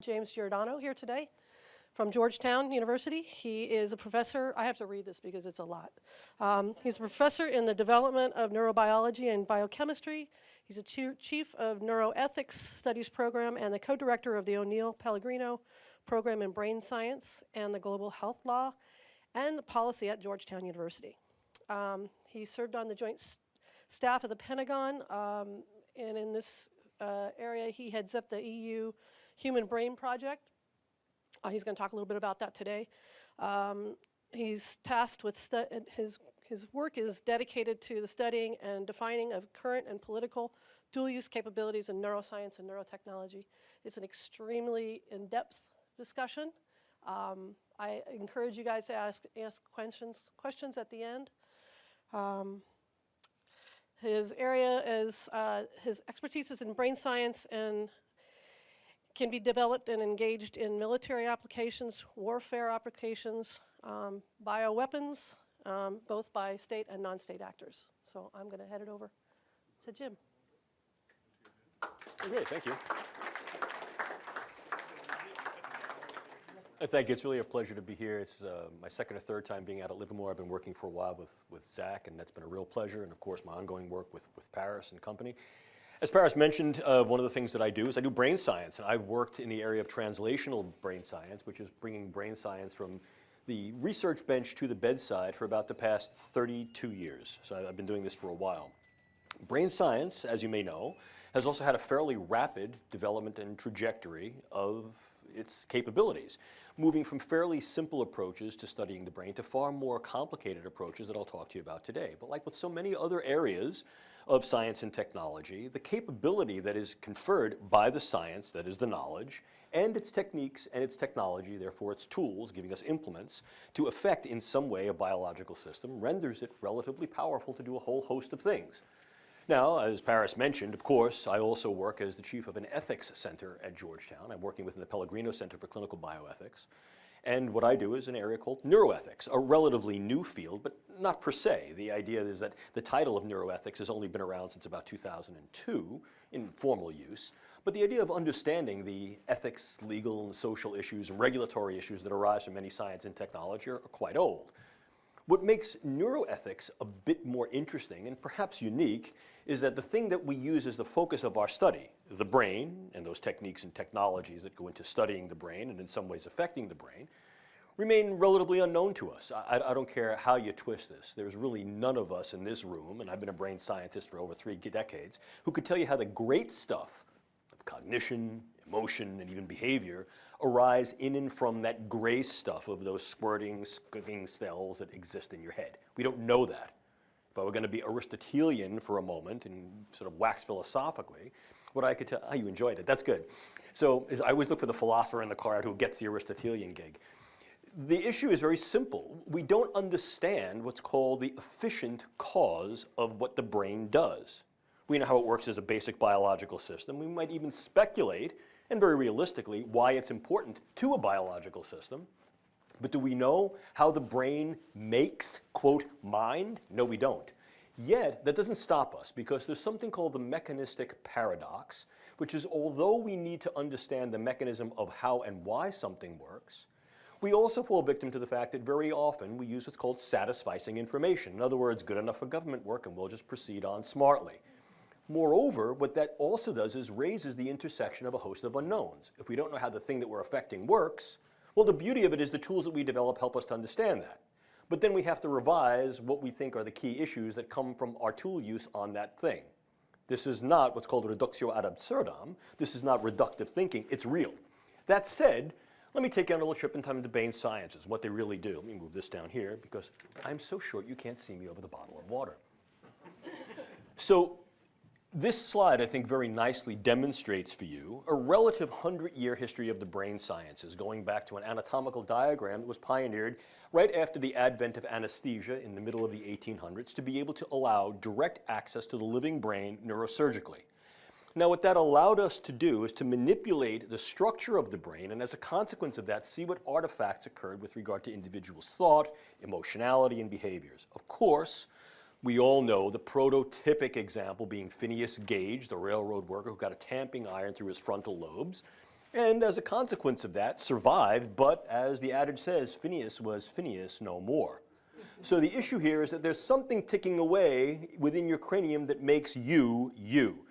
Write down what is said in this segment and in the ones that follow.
James Giordano here today from Georgetown University. He is a professor. I have to read this because it's a lot. He's a professor in the development of neurobiology and biochemistry. He's a chief of neuroethics studies program and the co-director of the O'Neill Pellegrino program in brain science and the global health law and policy at Georgetown University. He served on the joint staff of the Pentagon, and in this area he heads up the EU Human Brain Project. He's going to talk a little bit about that today. He's tasked with his work is dedicated to the studying and defining of current and political dual-use capabilities in neuroscience and neurotechnology. It's an extremely in-depth discussion. I encourage you guys to ask questions at the end. His area is, his expertise is in brain science and can be developed and engaged in military applications, warfare applications, bioweapons, both by state and non-state actors. So I'm going to head it over to Jim. Great, thank you. Thank you. It's really a pleasure to be here. It's my second or third time being out at Livermore. I've been working for a while with Zach, and that's been a real pleasure. And of course, my ongoing work with Paris and company. As Paris mentioned, one of the things that I do is I do brain science, and I've worked in the area of translational brain science, which is bringing brain science from the research bench to the bedside for about the past 32 years. So I've been doing this for a while. Brain science, as you may know, has also had a fairly rapid development and trajectory of its capabilities, moving from fairly simple approaches to studying the brain to far more complicated approaches that I'll talk to you about today. But like with so many other areas of science and technology, the capability that is conferred by the science, that is the knowledge, and its techniques and its technology, therefore its tools, giving us implements, to affect in some way a biological system, renders it relatively powerful to do a whole host of things. Now, as Paris mentioned, of course, I also work as the chief of an ethics center at Georgetown. I'm working within the Pellegrino Center for Clinical Bioethics. And what I do is an area called neuroethics, a relatively new field, but not per se. The idea is that the title of neuroethics has only been around since about 2002 in formal use. But the idea of understanding the ethics, legal, and social issues and regulatory issues that arise from any science and technology are quite old. What makes neuroethics a bit more interesting and perhaps unique is that the thing that we use as the focus of our study, the brain and those techniques and technologies that go into studying the brain and in some ways affecting the brain, remain relatively unknown to us. I don't care how you twist this. There's really none of us in this room, and I've been a brain scientist for over 3 decades, who could tell you how the great stuff of cognition, emotion, and even behavior arise in and from that gray stuff of those squirting, squirting cells that exist in your head. We don't know that. If I were going to be Aristotelian for a moment and sort of wax philosophically, what I could tell, you enjoyed it, that's good. So I always look for the philosopher in the crowd who gets the Aristotelian gig. The issue is very simple. We don't understand what's called the efficient cause of what the brain does. We know how it works as a basic biological system. We might even speculate, and very realistically, why it's important to a biological system. But do we know how the brain makes, quote, mind? No, we don't. Yet, that doesn't stop us, because there's something called the mechanistic paradox, which is although we need to understand the mechanism of how and why something works, we also fall victim to the fact that very often we use what's called satisficing information. In other words, good enough for government work, and we'll just proceed on smartly. Moreover, what that also does is raises the intersection of a host of unknowns. If we don't know how the thing that we're affecting works, well, the beauty of it is the tools that we develop help us to understand that. But then we have to revise what we think are the key issues that come from our tool use on that thing. This is not what's called reductio ad absurdum. This is not reductive thinking. It's real. That said, let me take you on a little trip in time to brain sciences, what they really do. Let me move this down here because I'm so short you can't see me over the bottle of water. So this slide, I think, very nicely demonstrates for you a relative 100-year history of the brain sciences, going back to an anatomical diagram that was pioneered right after the advent of anesthesia in the middle of the 1800s to be able to allow direct access to the living brain neurosurgically. Now, what that allowed us to do is to manipulate the structure of the brain, and as a consequence of that, see what artifacts occurred with regard to individuals' thought, emotionality, and behaviors. Of course, we all know the prototypic example being Phineas Gage, the railroad worker who got a tamping iron through his frontal lobes, and as a consequence of that, survived, but as the adage says, Phineas was Phineas no more. So the issue here is that there's something ticking away within your cranium that makes you, you.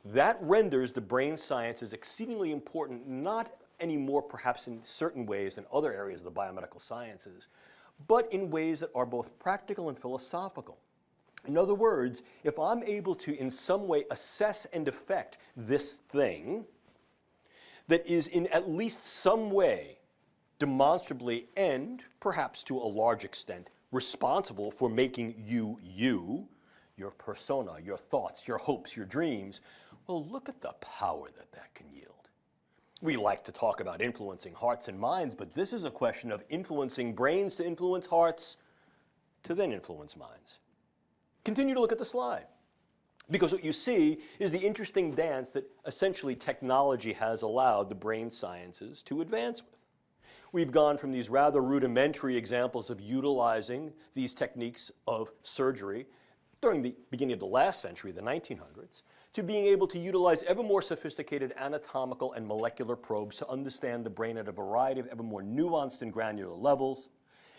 That renders the brain sciences exceedingly important, not anymore perhaps in certain ways than other areas of the biomedical sciences, but in ways that are both practical and philosophical. In other words, if I'm able to in some way assess and affect this thing that is in at least some way demonstrably and perhaps to a large extent responsible for making you, you, your persona, your thoughts, your hopes, your dreams, well, look at the power that that can yield. We like to talk about influencing hearts and minds, but this is a question of influencing brains to influence hearts to then influence minds. Continue to look at the slide, because what you see is the interesting dance that essentially technology has allowed the brain sciences to advance with. We've gone from these rather rudimentary examples of utilizing these techniques of surgery during the beginning of the last century, the 1900s, to being able to utilize ever more sophisticated anatomical and molecular probes to understand the brain at a variety of ever more nuanced and granular levels,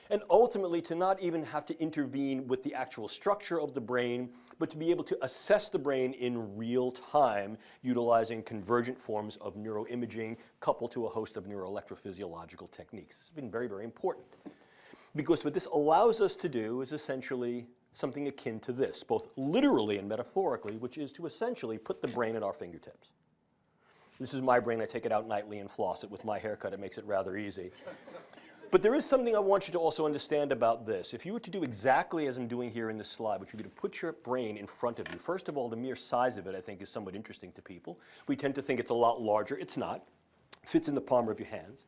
and ultimately to not even have to intervene with the actual structure of the brain, but to be able to assess the brain in real time, utilizing convergent forms of neuroimaging coupled to a host of neuroelectrophysiological techniques. This has been very, very important, because what this allows us to do is essentially something akin to this, both literally and metaphorically, which is to essentially put the brain at our fingertips. This is my brain. I take it out nightly and floss it. With my haircut, it makes it rather easy. But there is something I want you to also understand about this. If you were to do exactly as I'm doing here in this slide, which would be to put your brain in front of you, first of all, the mere size of it, I think, is somewhat interesting to people. We tend to think it's a lot larger. It's not. It fits in the palm of your hands.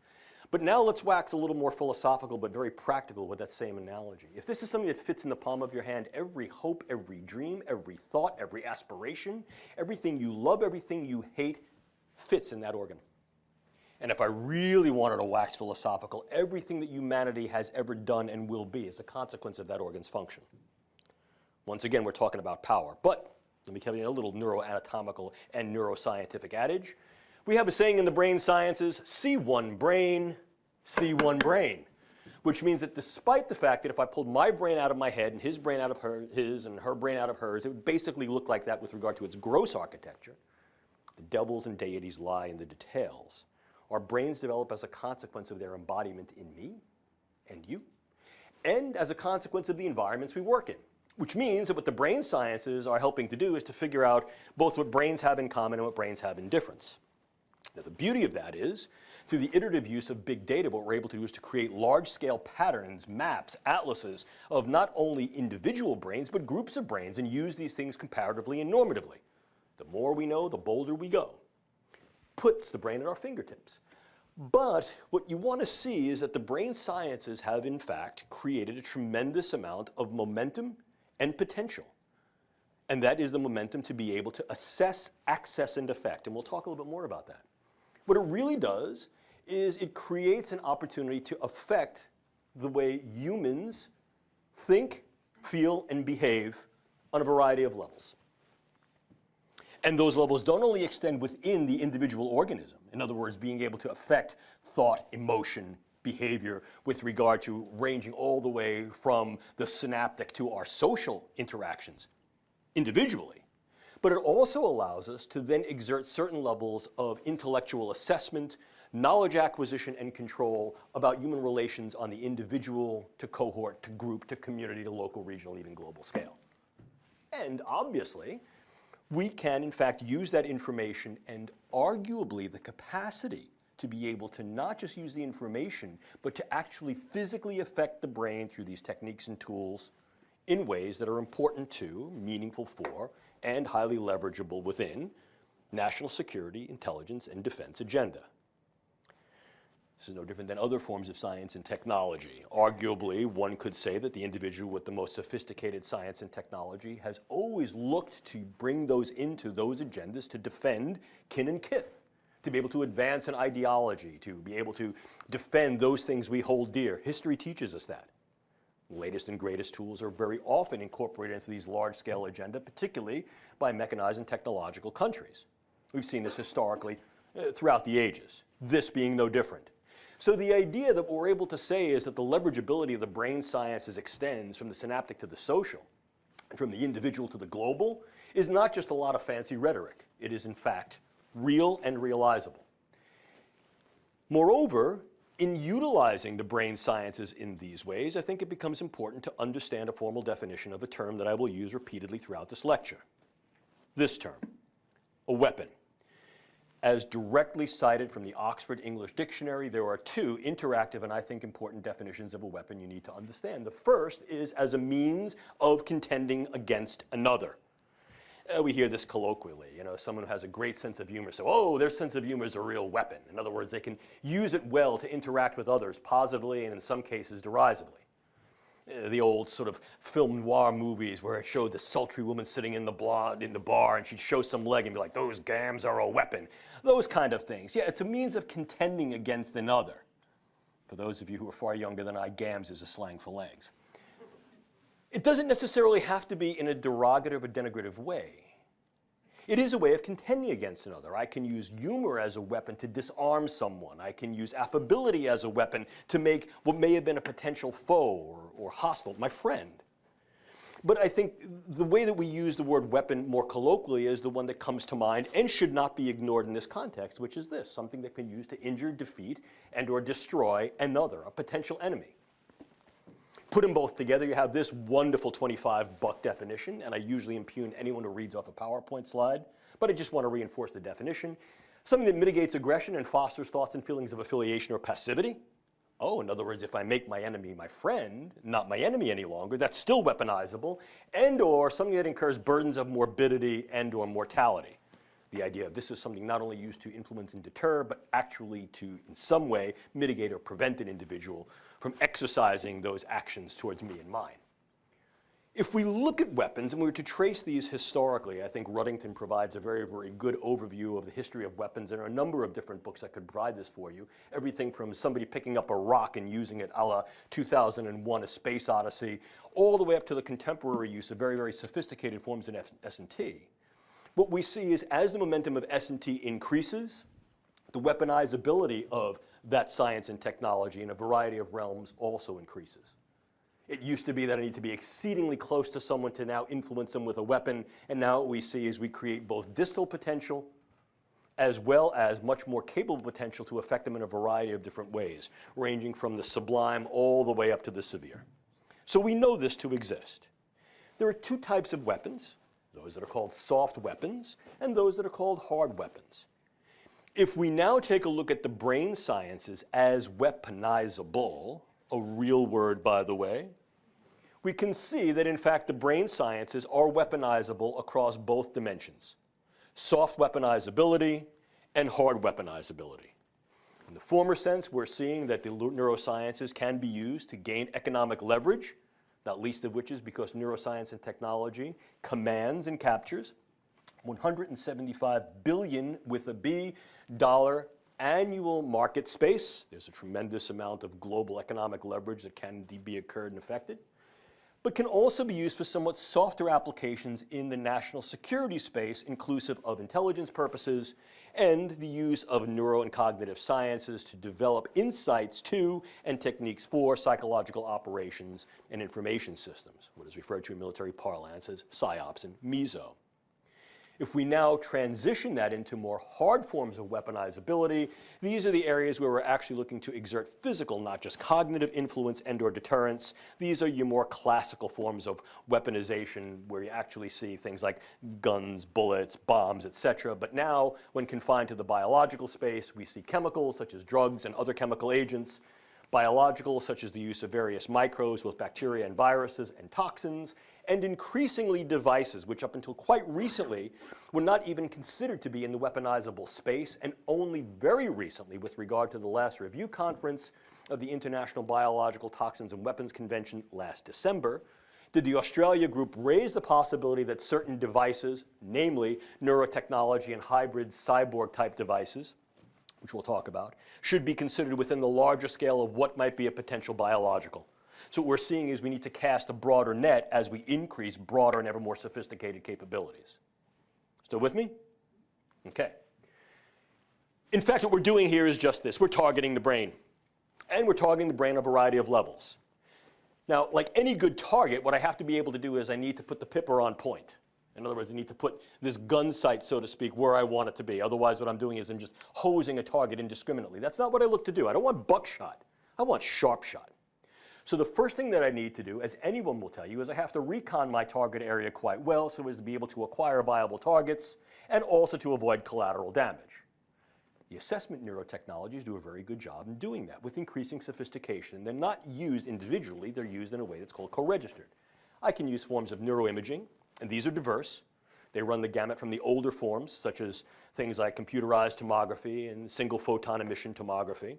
But now let's wax a little more philosophical, but very practical with that same analogy. If this is something that fits in the palm of your hand, every hope, every dream, every thought, every aspiration, everything you love, everything you hate, fits in that organ. And if I really wanted to wax philosophical, everything that humanity has ever done and will be is a consequence of that organ's function. Once again, we're talking about power. But let me tell you a little neuroanatomical and neuroscientific adage. We have a saying in the brain sciences, see one brain, which means that despite the fact that if I pulled my brain out of my head and his brain out of his and her brain out of hers, it would basically look like that with regard to its gross architecture. The devils and deities lie in the details. Our brains develop as a consequence of their embodiment in me and you, and as a consequence of the environments we work in, which means that what the brain sciences are helping to do is to figure out both what brains have in common and what brains have in difference. Now, the beauty of that is, through the iterative use of big data, what we're able to do is to create large-scale patterns, maps, atlases of not only individual brains, but groups of brains, and use these things comparatively and normatively. The more we know, the bolder we go. Puts the brain at our fingertips. But what you want to see is that the brain sciences have, in fact, created a tremendous amount of momentum and potential. And that is the momentum to be able to assess, access, and affect. And we'll talk a little bit more about that. What it really does is it creates an opportunity to affect the way humans think, feel, and behave on a variety of levels. And those levels don't only extend within the individual organism, in other words, being able to affect thought, emotion, behavior with regard to ranging all the way from the synaptic to our social interactions individually, but it also allows us to then exert certain levels of intellectual assessment, knowledge acquisition, and control about human relations on the individual to cohort to group to community to local, regional, and even global scale. And obviously, we can, in fact, use that information and arguably the capacity to be able to not just use the information, but to actually physically affect the brain through these techniques and tools in ways that are important to, meaningful for, and highly leverageable within national security, intelligence, and defense agenda. This is no different than other forms of science and technology. Arguably, one could say that the individual with the most sophisticated science and technology has always looked to bring those into those agendas to defend kin and kith, to be able to advance an ideology, to be able to defend those things we hold dear. History teaches us that. The latest and greatest tools are very often incorporated into these large-scale agenda, particularly by mechanized and technological countries. We've seen this historically throughout the ages, this being no different. So the idea that what we're able to say is that the leverageability of the brain sciences extends from the synaptic to the social, and from the individual to the global, is not just a lot of fancy rhetoric. It is, in fact, real and realizable. Moreover, in utilizing the brain sciences in these ways, I think it becomes important to understand a formal definition of a term that I will use repeatedly throughout this lecture. This term, a weapon. As directly cited from the Oxford English Dictionary, there are two interactive and I think important definitions of a weapon you need to understand. The first is as a means of contending against another. We hear this colloquially, someone who has a great sense of humor, so, oh, their sense of humor is a real weapon. In other words, they can use it well to interact with others positively and in some cases derisively. The old sort of film noir movies where it showed the sultry woman sitting in the bar and she'd show some leg and be like, those gams are a weapon. Those kind of things. Yeah, it's a means of contending against another. For those of you who are far younger than I, gams is a slang for legs. It doesn't necessarily have to be in a derogative or denigrative way. It is a way of contending against another. I can use humor as a weapon to disarm someone. I can use affability as a weapon to make what may have been a potential foe or hostile my friend. But I think the way that we use the word weapon more colloquially is the one that comes to mind and should not be ignored in this context, which is this, something that can be used to injure, defeat, and or destroy another, a potential enemy. Put them both together, you have this wonderful 25-buck definition, and I usually impugn anyone who reads off a PowerPoint slide, but I just want to reinforce the definition. Something that mitigates aggression and fosters thoughts and feelings of affiliation or passivity. Oh, in other words, if I make my enemy my friend, not my enemy any longer, that's still weaponizable, and or something that incurs burdens of morbidity and or mortality. The idea of this is something not only used to influence and deter, but actually to, in some way, mitigate or prevent an individual from exercising those actions towards me and mine. If we look at weapons and we were to trace these historically, I think Ruddington provides a very, very good overview of the history of weapons. There are a number of different books that could provide this for you. Everything from somebody picking up a rock and using it a la 2001: A Space Odyssey, all the way up to the contemporary use of very, very sophisticated forms in S&T. What we see is as the momentum of S&T increases, the weaponizability of that science and technology in a variety of realms also increases. It used to be that I need to be exceedingly close to someone to now influence them with a weapon, and now what we see is we create both distal potential as well as much more capable potential to affect them in a variety of different ways, ranging from the sublime all the way up to the severe. So we know this to exist. There are two types of weapons, those that are called soft weapons and those that are called hard weapons. If we now take a look at the brain sciences as weaponizable, a real word by the way, we can see that in fact the brain sciences are weaponizable across both dimensions, soft weaponizability and hard weaponizability. In the former sense, we're seeing that the neurosciences can be used to gain economic leverage, not least of which is because neuroscience and technology commands and captures $175 billion with a B dollar annual market space. There's a tremendous amount of global economic leverage that can be occurred and affected, but can also be used for somewhat softer applications in the national security space, inclusive of intelligence purposes and the use of neuro and cognitive sciences to develop insights to and techniques for psychological operations and information systems, what is referred to in military parlance as PSYOPs and MESO. If we now transition that into more hard forms of weaponizability, these are the areas where we're actually looking to exert physical, not just cognitive influence and or deterrence. These are your more classical forms of weaponization where you actually see things like guns, bullets, bombs, etc. But now, when confined to the biological space, we see chemicals such as drugs and other chemical agents, biological such as the use of various microbes, both bacteria and viruses and toxins, and increasingly devices, which up until quite recently were not even considered to be in the weaponizable space, and only very recently, with regard to the last review conference of the International Biological Toxins and Weapons Convention last December, did the Australia group raise the possibility that certain devices, namely neurotechnology and hybrid cyborg-type devices, which we'll talk about, should be considered within the larger scale of what might be a potential biological. So what we're seeing is we need to cast a broader net as we increase broader and ever more sophisticated capabilities. Still with me? Okay. In fact, what we're doing here is just this. We're targeting the brain. And we're targeting the brain on a variety of levels. Now, like any good target, what I have to be able to do is I need to put the pipper on point. In other words, I need to put this gun sight, so to speak, where I want it to be. Otherwise, what I'm doing is I'm just hosing a target indiscriminately. That's not what I look to do. I don't want buckshot. I want sharp shot. So the first thing that I need to do, as anyone will tell you, is I have to recon my target area quite well so as to be able to acquire viable targets and also to avoid collateral damage. The assessment neurotechnologies do a very good job in doing that with increasing sophistication. They're not used individually, they're used in a way that's called co-registered. I can use forms of neuroimaging, and these are diverse. They run the gamut from the older forms, such as things like computerized tomography and single photon emission tomography,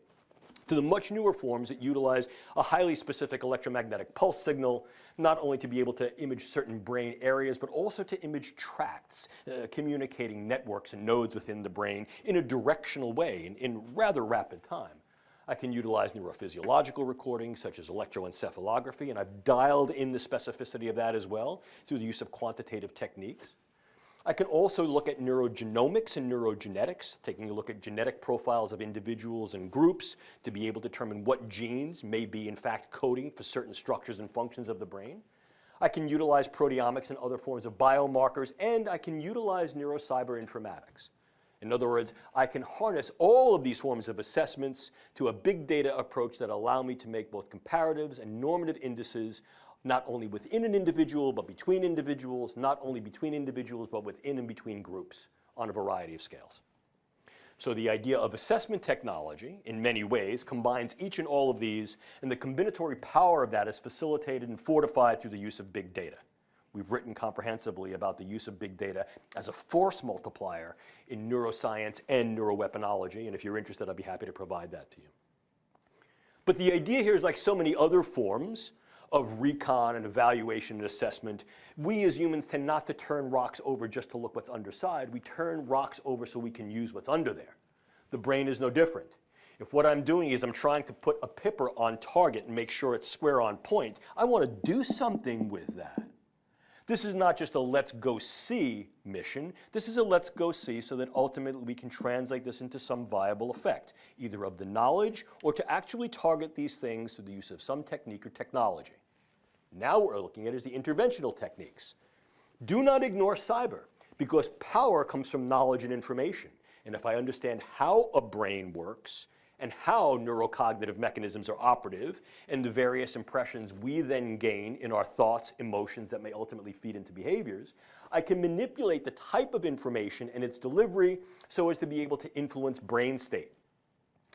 to the much newer forms that utilize a highly specific electromagnetic pulse signal, not only to be able to image certain brain areas, but also to image tracts, communicating networks and nodes within the brain in a directional way in rather rapid time. I can utilize neurophysiological recordings such as electroencephalography, and I've dialed in the specificity of that as well through the use of quantitative techniques. I can also look at neurogenomics and neurogenetics, taking a look at genetic profiles of individuals and groups to be able to determine what genes may be in fact coding for certain structures and functions of the brain. I can utilize proteomics and other forms of biomarkers, and I can utilize neurocyber-informatics. In other words, I can harness all of these forms of assessments to a big data approach that allow me to make both comparatives and normative indices not only within an individual, but between individuals, not only between individuals, but within and between groups on a variety of scales. So the idea of assessment technology, in many ways, combines each and all of these, and the combinatory power of that is facilitated and fortified through the use of big data. We've written comprehensively about the use of big data as a force multiplier in neuroscience and neuroweaponology, and if you're interested, I'd be happy to provide that to you. But the idea here is, like so many other forms of recon and evaluation and assessment, we as humans tend not to turn rocks over just to look what's underside. We turn rocks over so we can use what's under there. The brain is no different. If what I'm doing is I'm trying to put a pipper on target and make sure it's square on point, I want to do something with that. This is not just a let's go see mission. This is a let's go see so that ultimately we can translate this into some viable effect, either of the knowledge or to actually target these things through the use of some technique or technology. Now what we're looking at is the interventional techniques. Do not ignore cyber, because power comes from knowledge and information. And if I understand how a brain works and how neurocognitive mechanisms are operative and the various impressions we then gain in our thoughts, emotions that may ultimately feed into behaviors, I can manipulate the type of information and its delivery so as to be able to influence brain state.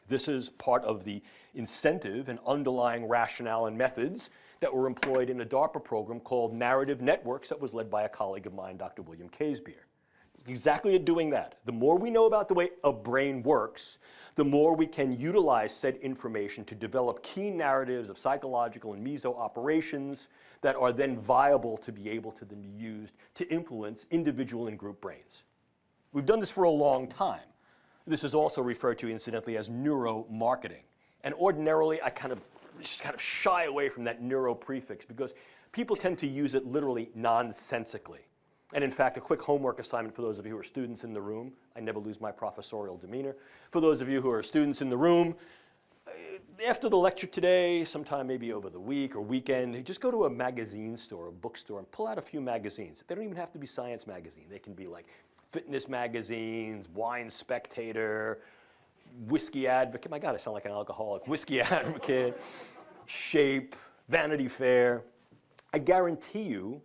This is part of the incentive and underlying rationale and methods that were employed in a DARPA program called Narrative Networks that was led by a colleague of mine, Dr. William Casebeer. Exactly at doing that. The more we know about the way a brain works, the more we can utilize said information to develop key narratives of psychological and meso operations that are then viable to be able to then be used to influence individual and group brains. We've done this for a long time. This is also referred to incidentally as neuromarketing. And ordinarily, I just kind of shy away from that neuro prefix because people tend to use it literally nonsensically. And in fact, a quick homework assignment for those of you who are students in the room. I never lose my professorial demeanor. For those of you who are students in the room, after the lecture today, sometime maybe over the week or weekend, just go to a magazine store, a bookstore, and pull out a few magazines. They don't even have to be science magazine. They can be like fitness magazines, Wine Spectator, Whiskey Advocate. My God, I sound like an alcoholic. Whiskey Advocate, Shape, Vanity Fair. I guarantee you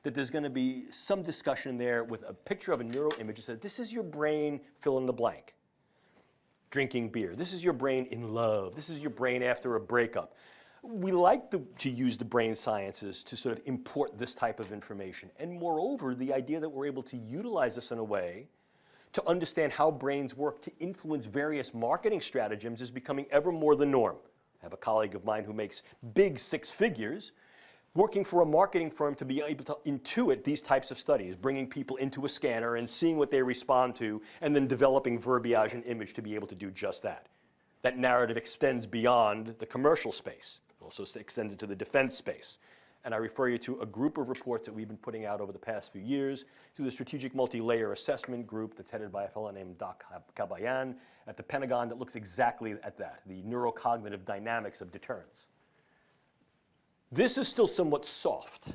that there's going to be some discussion there with a picture of a neuroimage that says, this is your brain, fill in the blank. Drinking beer. This is your brain in love. This is your brain after a breakup. We like to use the brain sciences to sort of import this type of information. And moreover, the idea that we're able to utilize this in a way to understand how brains work to influence various marketing stratagems is becoming ever more the norm. I have a colleague of mine who makes big six figures working for a marketing firm to be able to intuit these types of studies, bringing people into a scanner and seeing what they respond to, and then developing verbiage and image to be able to do just that. That narrative extends beyond the commercial space. It also extends into the defense space. And I refer you to a group of reports that we've been putting out over the past few years through the Strategic Multi-Layer Assessment Group that's headed by a fellow named Doc Kabayan at the Pentagon that looks exactly at that, the neurocognitive dynamics of deterrence. This is still somewhat soft.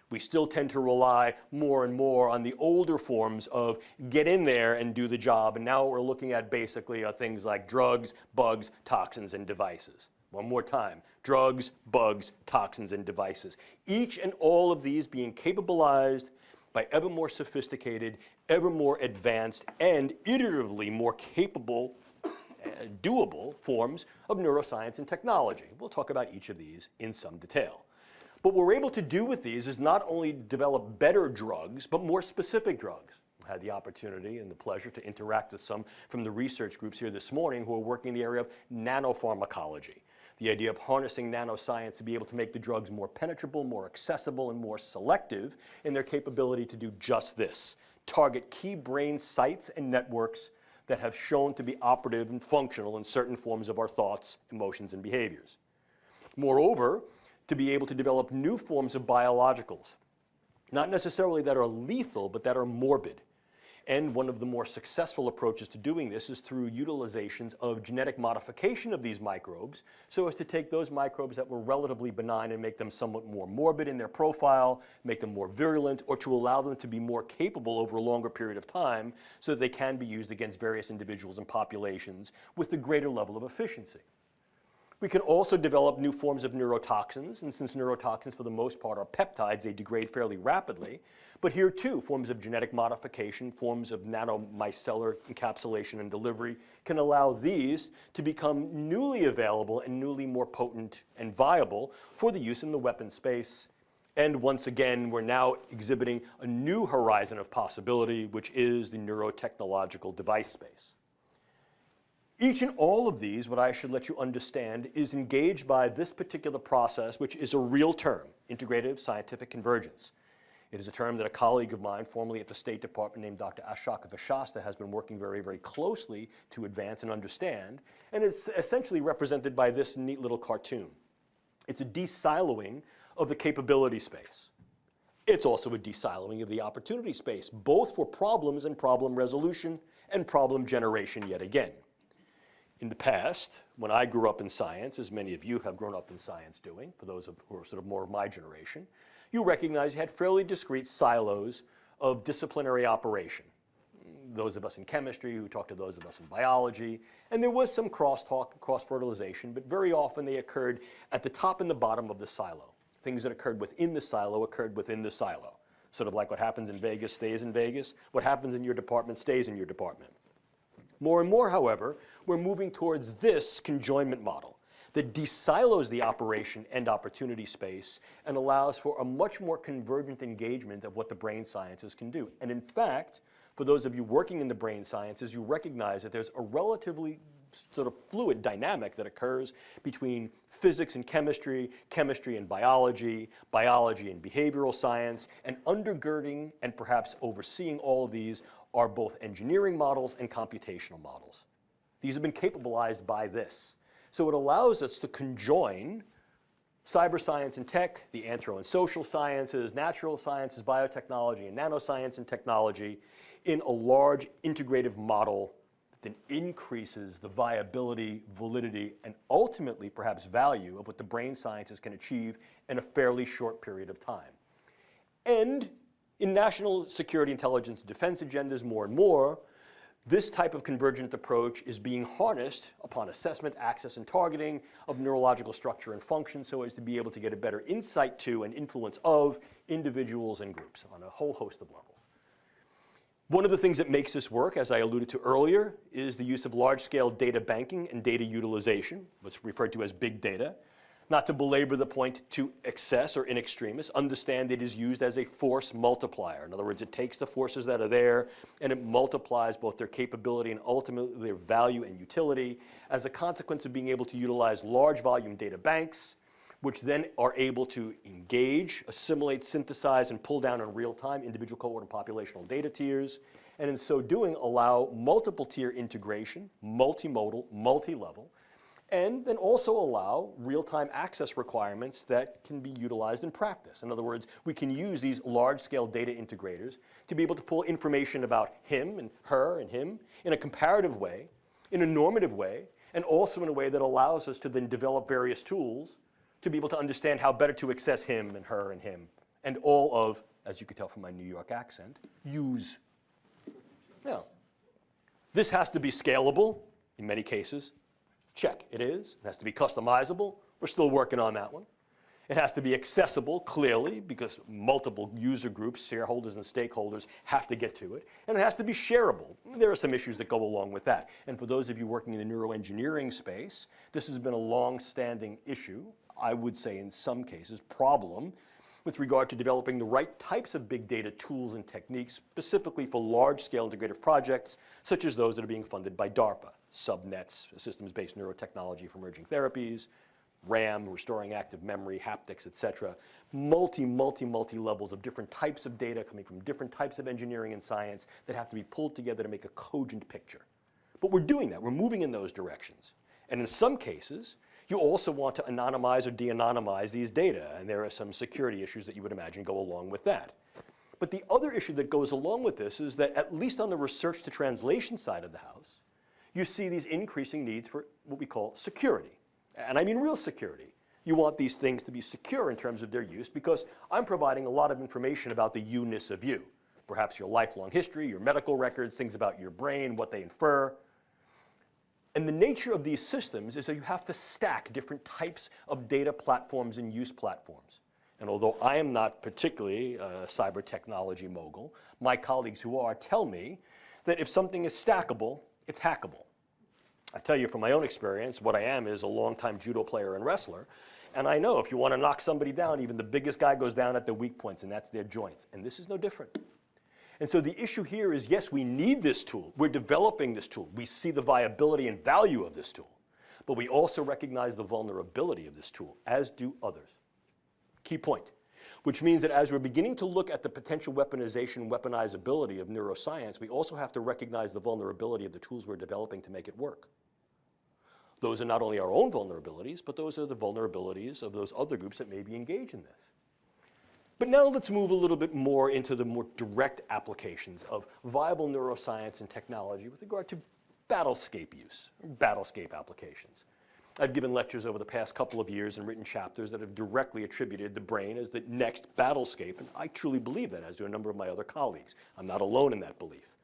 We still tend to rely more and more on the older forms of get in there and do the job. And now what we're looking at basically are things like drugs, bugs, toxins, and devices. One more time, drugs, bugs, toxins, and devices. Each and all of these being capabilized by ever more sophisticated, ever more advanced, and iteratively more capable, doable forms of neuroscience and technology. We'll talk about each of these in some detail. What we're able to do with these is not only develop better drugs, but more specific drugs. I had the opportunity and the pleasure to interact with some from the research groups here this morning who are working in the area of nanopharmacology. The idea of harnessing nanoscience to be able to make the drugs more penetrable, more accessible, and more selective in their capability to do just this. Target key brain sites and networks that have shown to be operative and functional in certain forms of our thoughts, emotions, and behaviors. Moreover, to be able to develop new forms of biologicals, not necessarily that are lethal, but that are morbid. And one of the more successful approaches to doing this is through utilizations of genetic modification of these microbes, so as to take those microbes that were relatively benign and make them somewhat more morbid in their profile, make them more virulent, or to allow them to be more capable over a longer period of time so that they can be used against various individuals and populations with a greater level of efficiency. We can also develop new forms of neurotoxins, and since neurotoxins for the most part are peptides, they degrade fairly rapidly. But here too, forms of genetic modification, forms of nanomicellar encapsulation and delivery can allow these to become newly available and newly more potent and viable for the use in the weapon space. And once again, we're now exhibiting a new horizon of possibility, which is the neurotechnological device space. Each and all of these, what I should let you understand, is engaged by this particular process, which is a real term, integrative scientific convergence. It is a term that a colleague of mine, formerly at the State Department, named Dr. Ashok Vashasta, has been working very, very closely to advance and understand, and it's essentially represented by this neat little cartoon. It's a de-siloing of the capability space. It's also a de-siloing of the opportunity space, both for problems and problem resolution and problem generation yet again. In the past, when I grew up in science, as many of you have grown up in science doing, for those who are sort of more of my generation, you recognize you had fairly discrete silos of disciplinary operation. Those of us in chemistry who talked to those of us in biology, and there was some crosstalk, cross-fertilization, but very often they occurred at the top and the bottom of the silo. Things that occurred within the silo occurred within the silo. Sort of like what happens in Vegas stays in Vegas, what happens in your department stays in your department. More and more, however, we're moving towards this conjoinment model that de-silos the operation and opportunity space and allows for a much more convergent engagement of what the brain sciences can do. And in fact, for those of you working in the brain sciences, you recognize that there's a relatively sort of fluid dynamic that occurs between physics and chemistry, chemistry and biology, biology and behavioral science, and undergirding and perhaps overseeing all of these are both engineering models and computational models. These have been capabilized by this. So it allows us to conjoin cyber science and tech, the anthro and social sciences, natural sciences, biotechnology, and nanoscience and technology in a large integrative model that increases the viability, validity, and ultimately perhaps value of what the brain sciences can achieve in a fairly short period of time. And in national security, intelligence, and defense agendas more and more, this type of convergent approach is being harnessed upon assessment, access, and targeting of neurological structure and function so as to be able to get a better insight to and influence of individuals and groups on a whole host of levels. One of the things that makes this work, as I alluded to earlier, is the use of large-scale data banking and data utilization, what's referred to as big data. Not to belabor the point to excess or in extremis, understand it is used as a force multiplier. In other words, it takes the forces that are there and it multiplies both their capability and ultimately their value and utility as a consequence of being able to utilize large volume data banks, which then are able to engage, assimilate, synthesize, and pull down in real time individual cohort and populational data tiers, and in so doing allow multiple tier integration, multimodal, multi-level, and then also allow real-time access requirements that can be utilized in practice. In other words, we can use these large-scale data integrators to be able to pull information about him and her and him in a comparative way, in a normative way, and also in a way that allows us to then develop various tools to be able to understand how better to access him and her and him, and all of, as you can tell from my New York accent, use. Now, this has to be scalable in many cases. Check, it is. It has to be customizable. We're still working on that one. It has to be accessible, clearly, because multiple user groups, shareholders and stakeholders have to get to it. And it has to be shareable. There are some issues that go along with that. And for those of you working in the neuroengineering space, this has been a long-standing issue, I would say in some cases, problem, with regard to developing the right types of big data tools and techniques, specifically for large-scale integrative projects, such as those that are being funded by DARPA, subnets, systems-based neurotechnology for emerging therapies, RAM, restoring active memory, haptics, et cetera. Multi levels of different types of data coming from different types of engineering and science that have to be pulled together to make a cogent picture. But we're doing that. We're moving in those directions. And in some cases, you also want to anonymize or de-anonymize these data, and there are some security issues that you would imagine go along with that. But the other issue that goes along with this is that, at least on the research to translation side of the house, you see these increasing needs for what we call security. And I mean real security. You want these things to be secure in terms of their use, because I'm providing a lot of information about the you-ness of you. Perhaps your lifelong history, your medical records, things about your brain, what they infer. And the nature of these systems is that you have to stack different types of data platforms and use platforms. And although I am not particularly a cyber technology mogul, my colleagues who are tell me that if something is stackable, it's hackable. I tell you from my own experience, what I am is a longtime judo player and wrestler, and I know if you want to knock somebody down, even the biggest guy goes down at their weak points, and that's their joints. And this is no different. And so the issue here is, yes, we need this tool. We're developing this tool. We see the viability and value of this tool. But we also recognize the vulnerability of this tool, as do others. Key point. Which means that as we're beginning to look at the potential weaponization, weaponizability of neuroscience, we also have to recognize the vulnerability of the tools we're developing to make it work. Those are not only our own vulnerabilities, but those are the vulnerabilities of those other groups that may be engaged in this. But now let's move a little bit more into the more direct applications of viable neuroscience and technology with regard to battlescape use, battlescape applications. I've given lectures over the past couple of years and written chapters that have directly attributed the brain as the next battlescape, and I truly believe that, as do a number of my other colleagues. I'm not alone in that belief.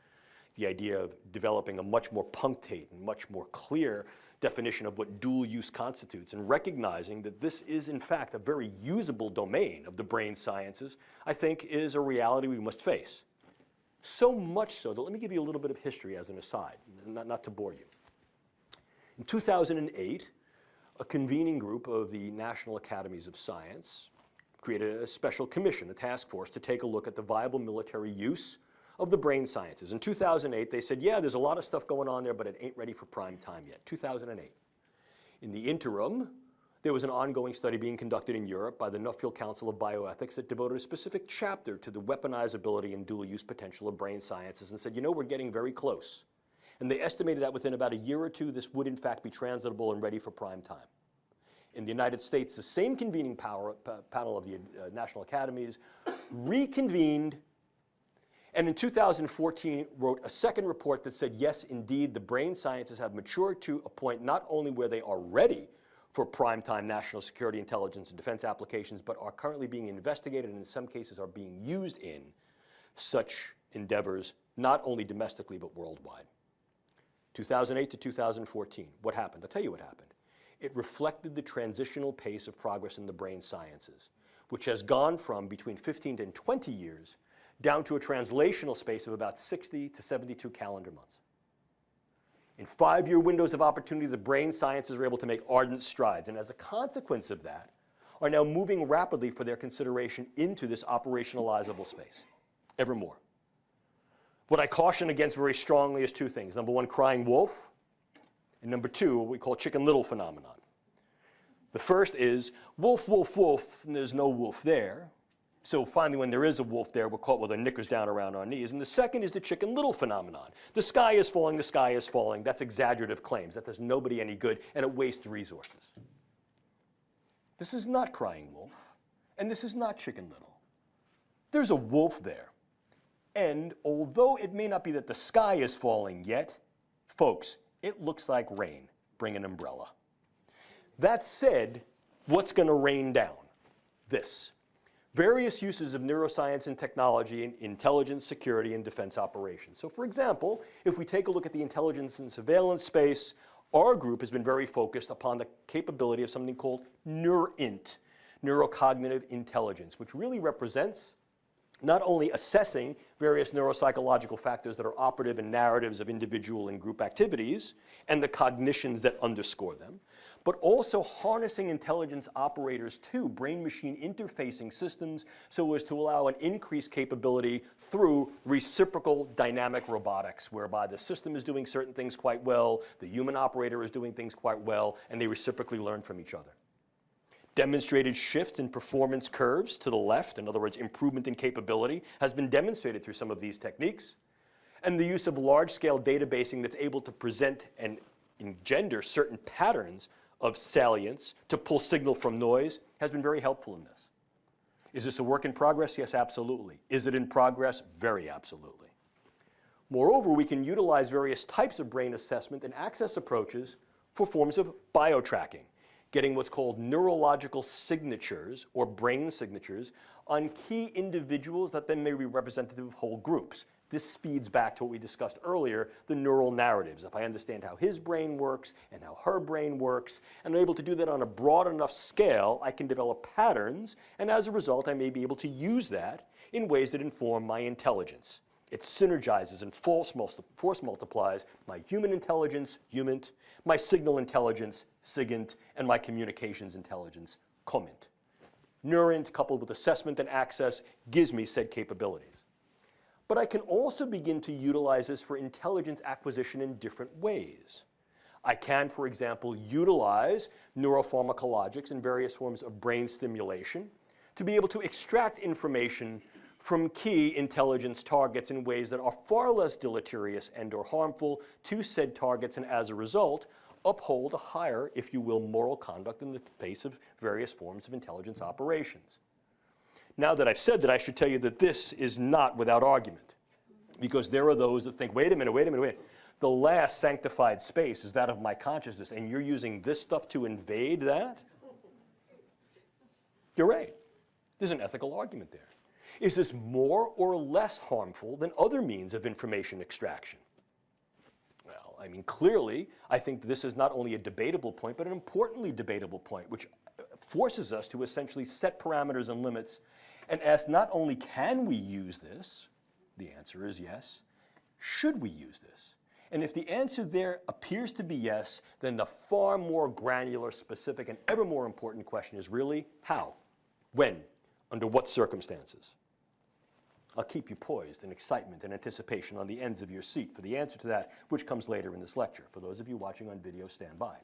The idea of developing a much more punctate and much more clear definition of what dual use constitutes, and recognizing that this is in fact a very usable domain of the brain sciences, I think is a reality we must face. So much so that let me give you a little bit of history as an aside, not to bore you. In 2008, a convening group of the National Academies of Science created a special commission, a task force, to take a look at the viable military use of the brain sciences. In 2008, they said, yeah, there's a lot of stuff going on there, but it ain't ready for prime time yet. 2008. In the interim, there was an ongoing study being conducted in Europe by the Nuffield Council of Bioethics that devoted a specific chapter to the weaponizability and dual use potential of brain sciences and said, you know, we're getting very close. And they estimated that within about a year or two, this would in fact be translatable and ready for prime time. In the United States, the same convening panel of the National Academies reconvened, and in 2014 wrote a second report that said, yes, indeed, the brain sciences have matured to a point not only where they are ready for primetime national security, intelligence, and defense applications, but are currently being investigated and in some cases are being used in such endeavors, not only domestically but worldwide. 2008 to 2014, what happened? I'll tell you what happened. It reflected the transitional pace of progress in the brain sciences, which has gone from between 15 and 20 years down to a translational space of about 60 to 72 calendar months. In 5-year windows of opportunity, the brain sciences are able to make ardent strides, and as a consequence of that, are now moving rapidly for their consideration into this operationalizable space, ever more. What I caution against very strongly is two things. Number one, crying wolf, and number two, what we call chicken little phenomenon. The first is wolf, wolf, wolf, and there's no wolf there. So finally, when there is a wolf there, we're caught with our knickers down around our knees. And the second is the Chicken Little phenomenon. The sky is falling, the sky is falling. That's exaggerative claims. That does nobody any good, and it wastes resources. This is not Crying Wolf, and this is not Chicken Little. There's a wolf there. And although it may not be that the sky is falling yet, folks, it looks like rain. Bring an umbrella. That said, what's going to rain down? This. Various uses of neuroscience and technology in intelligence, security, and defense operations. So for example, if we take a look at the intelligence and surveillance space, our group has been very focused upon the capability of something called NeurInt, neurocognitive intelligence, which really represents not only assessing various neuropsychological factors that are operative in narratives of individual and group activities and the cognitions that underscore them, but also harnessing intelligence operators to brain-machine interfacing systems so as to allow an increased capability through reciprocal dynamic robotics, whereby the system is doing certain things quite well, the human operator is doing things quite well, and they reciprocally learn from each other. Demonstrated shifts in performance curves to the left, in other words, improvement in capability, has been demonstrated through some of these techniques. And the use of large-scale databasing that's able to present and engender certain patterns of salience to pull signal from noise has been very helpful in this. Is this a work in progress? Yes, absolutely. Is it in progress? Very absolutely. Moreover, we can utilize various types of brain assessment and access approaches for forms of biotracking, getting what's called neurological signatures or brain signatures on key individuals that then may be representative of whole groups. This speeds back to what we discussed earlier, the neural narratives. If I understand how his brain works and how her brain works, and I'm able to do that on a broad enough scale, I can develop patterns, and as a result, I may be able to use that in ways that inform my intelligence. It synergizes and force multiplies my human intelligence, humint, my signal intelligence, sigint, and my communications intelligence, comment. NeurInt coupled with assessment and access gives me said capabilities. But I can also begin to utilize this for intelligence acquisition in different ways. I can, for example, utilize neuropharmacologics and various forms of brain stimulation to be able to extract information from key intelligence targets in ways that are far less deleterious and or harmful to said targets, and as a result, uphold a higher, if you will, moral conduct in the face of various forms of intelligence operations. Now that I've said that, I should tell you that this is not without argument, because there are those that think, wait a minute. The last sanctified space is that of my consciousness, and you're using this stuff to invade that? You're right. There's an ethical argument there. Is this more or less harmful than other means of information extraction? Well, I mean, clearly, I think this is not only a debatable point, but an importantly debatable point, which forces us to essentially set parameters and limits and ask not only can we use this, the answer is yes, should we use this? And if the answer there appears to be yes, then the far more granular, specific, and ever more important question is really how, when, under what circumstances? I'll keep you poised in excitement and anticipation on the ends of your seat for the answer to that, which comes later in this lecture. For those of you watching on video, stand by.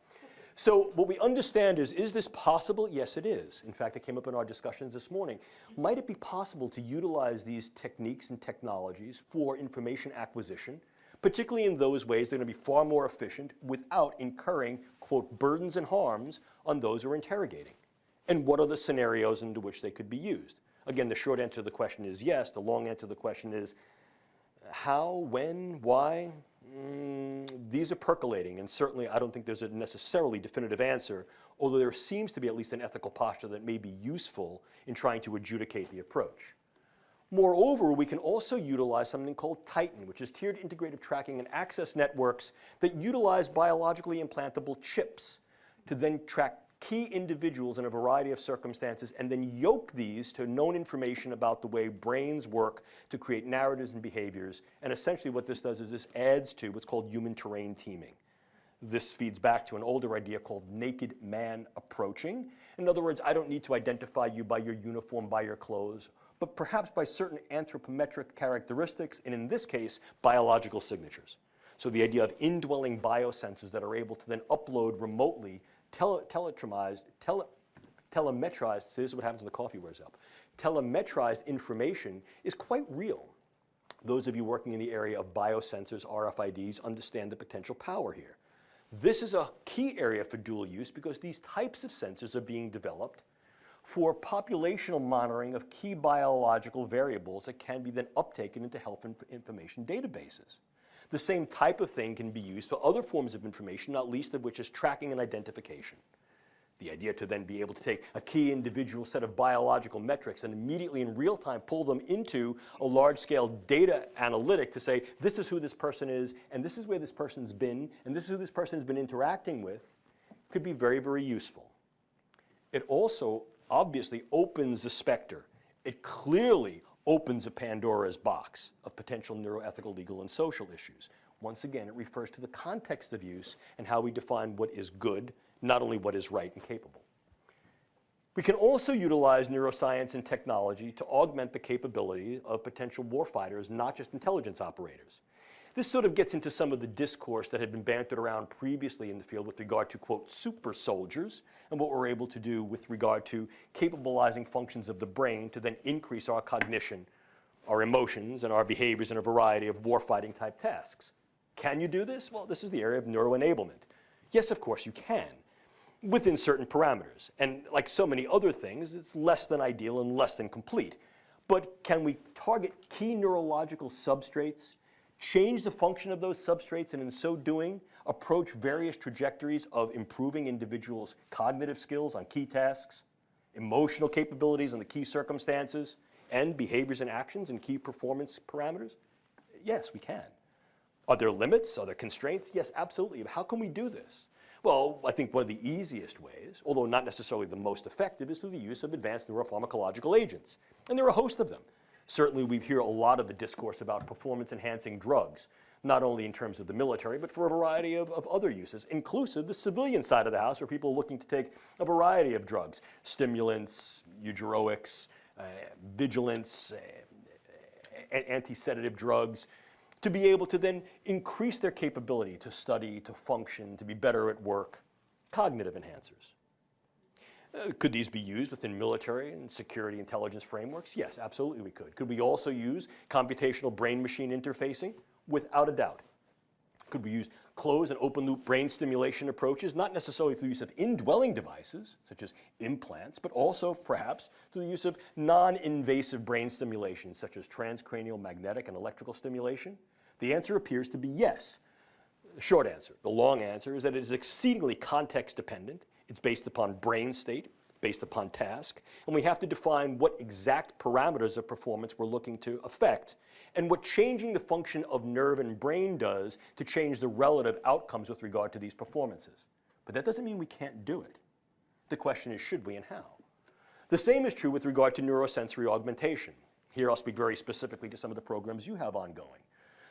So what we understand is this possible? Yes, it is. In fact, it came up in our discussions this morning. Might it be possible to utilize these techniques and technologies for information acquisition, particularly in those ways that are going to be far more efficient without incurring, quote, burdens and harms on those who are interrogating? And what are the scenarios into which they could be used? Again, the short answer to the question is yes. The long answer to the question is how, when, why? These are percolating, and certainly I don't think there's a necessarily definitive answer, although there seems to be at least an ethical posture that may be useful in trying to adjudicate the approach. Moreover, we can also utilize something called TITAN, which is Tiered Integrative Tracking and Access Networks that utilize biologically implantable chips to then track key individuals in a variety of circumstances and then yoke these to known information about the way brains work to create narratives and behaviors. And essentially what this does is this adds to what's called human terrain teaming. This feeds back to an older idea called naked man approaching. In other words, I don't need to identify you by your uniform, by your clothes, but perhaps by certain anthropometric characteristics, and in this case, biological signatures. So the idea of indwelling biosensors that are able to then upload remotely telemetrized, see, this is what happens when the coffee wears up, telemetrized information is quite real. Those of you working in the area of biosensors, RFIDs, understand the potential power here. This is a key area for dual use because these types of sensors are being developed for populational monitoring of key biological variables that can be then uptaken into health information databases. The same type of thing can be used for other forms of information, not least of which is tracking and identification. The idea to then be able to take a key individual set of biological metrics and immediately in real time pull them into a large-scale data analytic to say, this is who this person is, and this is where this person's been, and this is who this person's been interacting with, could be very, very useful. It also obviously opens the specter. It clearly opens a Pandora's box of potential neuroethical, legal, and social issues. Once again, it refers to the context of use and how we define what is good, not only what is right and capable. We can also utilize neuroscience and technology to augment the capability of potential warfighters, not just intelligence operators. This sort of gets into some of the discourse that had been bantered around previously in the field with regard to, quote, super soldiers, and what we're able to do with regard to capabilizing functions of the brain to then increase our cognition, our emotions, and our behaviors in a variety of warfighting type tasks. Can you do this? Well, this is the area of neuroenablement. Yes, of course you can, within certain parameters. And like so many other things, it's less than ideal and less than complete. But can we target key neurological substrates, change the function of those substrates, and in so doing, approach various trajectories of improving individuals' cognitive skills on key tasks, emotional capabilities in the key circumstances, and behaviors and actions in key performance parameters? Yes, we can. Are there limits? Are there constraints? Yes, absolutely. How can we do this? Well, I think one of the easiest ways, although not necessarily the most effective, is through the use of advanced neuropharmacological agents. And there are a host of them. Certainly, we hear a lot of the discourse about performance-enhancing drugs, not only in terms of the military, but for a variety of other uses, inclusive the civilian side of the house, where people are looking to take a variety of drugs, stimulants, eugeroics, vigilants, anti-sedative drugs, to be able to then increase their capability to study, to function, to be better at work, cognitive enhancers. Could these be used within military and security intelligence frameworks? Yes, absolutely we could. Could we also use computational brain-machine interfacing? Without a doubt. Could we use closed and open-loop brain stimulation approaches, not necessarily through the use of indwelling devices, such as implants, but also perhaps through the use of non-invasive brain stimulation, such as transcranial magnetic and electrical stimulation? The answer appears to be yes. The short answer. The long answer is that it is exceedingly context-dependent. It's based upon brain state, based upon task, and we have to define what exact parameters of performance we're looking to affect, and what changing the function of nerve and brain does to change the relative outcomes with regard to these performances. But that doesn't mean we can't do it. The question is, should we and how? The same is true with regard to neurosensory augmentation. Here I'll speak very specifically to some of the programs you have ongoing.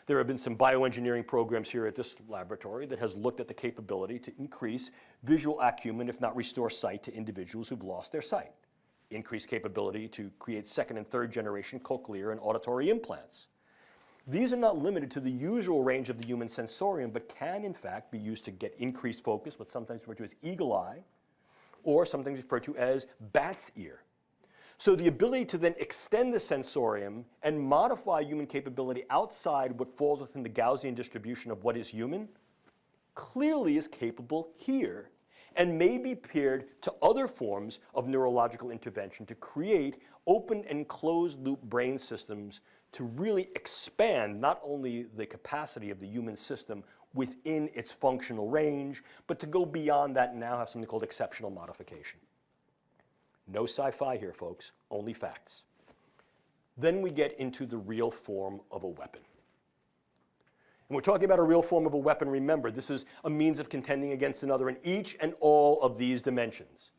There have been some bioengineering programs here at this laboratory that has looked at the capability to increase visual acumen, if not restore sight, to individuals who've lost their sight. Increase capability to create second and third generation cochlear and auditory implants. These are not limited to the usual range of the human sensorium, but can in fact be used to get increased focus, what's sometimes referred to as eagle eye, or sometimes referred to as bat's ear. So the ability to then extend the sensorium and modify human capability outside what falls within the Gaussian distribution of what is human clearly is capable here and may be paired to other forms of neurological intervention to create open and closed loop brain systems to really expand not only the capacity of the human system within its functional range, but to go beyond that and now have something called exceptional modification. No sci-fi here, folks, only facts. Then we get into the real form of a weapon. And we're talking about a real form of a weapon. Remember, this is a means of contending against another in each and all of these dimensions.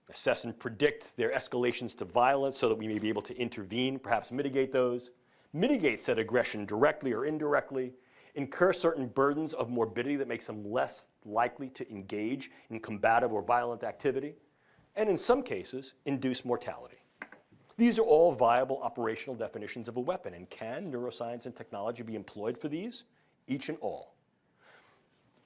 Assess and predict their escalations to violence so that we may be able to intervene, perhaps mitigate those, mitigate said aggression directly or indirectly, incur certain burdens of morbidity that makes them less likely to engage in combative or violent activity, and in some cases, induce mortality. These are all viable operational definitions of a weapon, and can neuroscience and technology be employed for these? Each and all.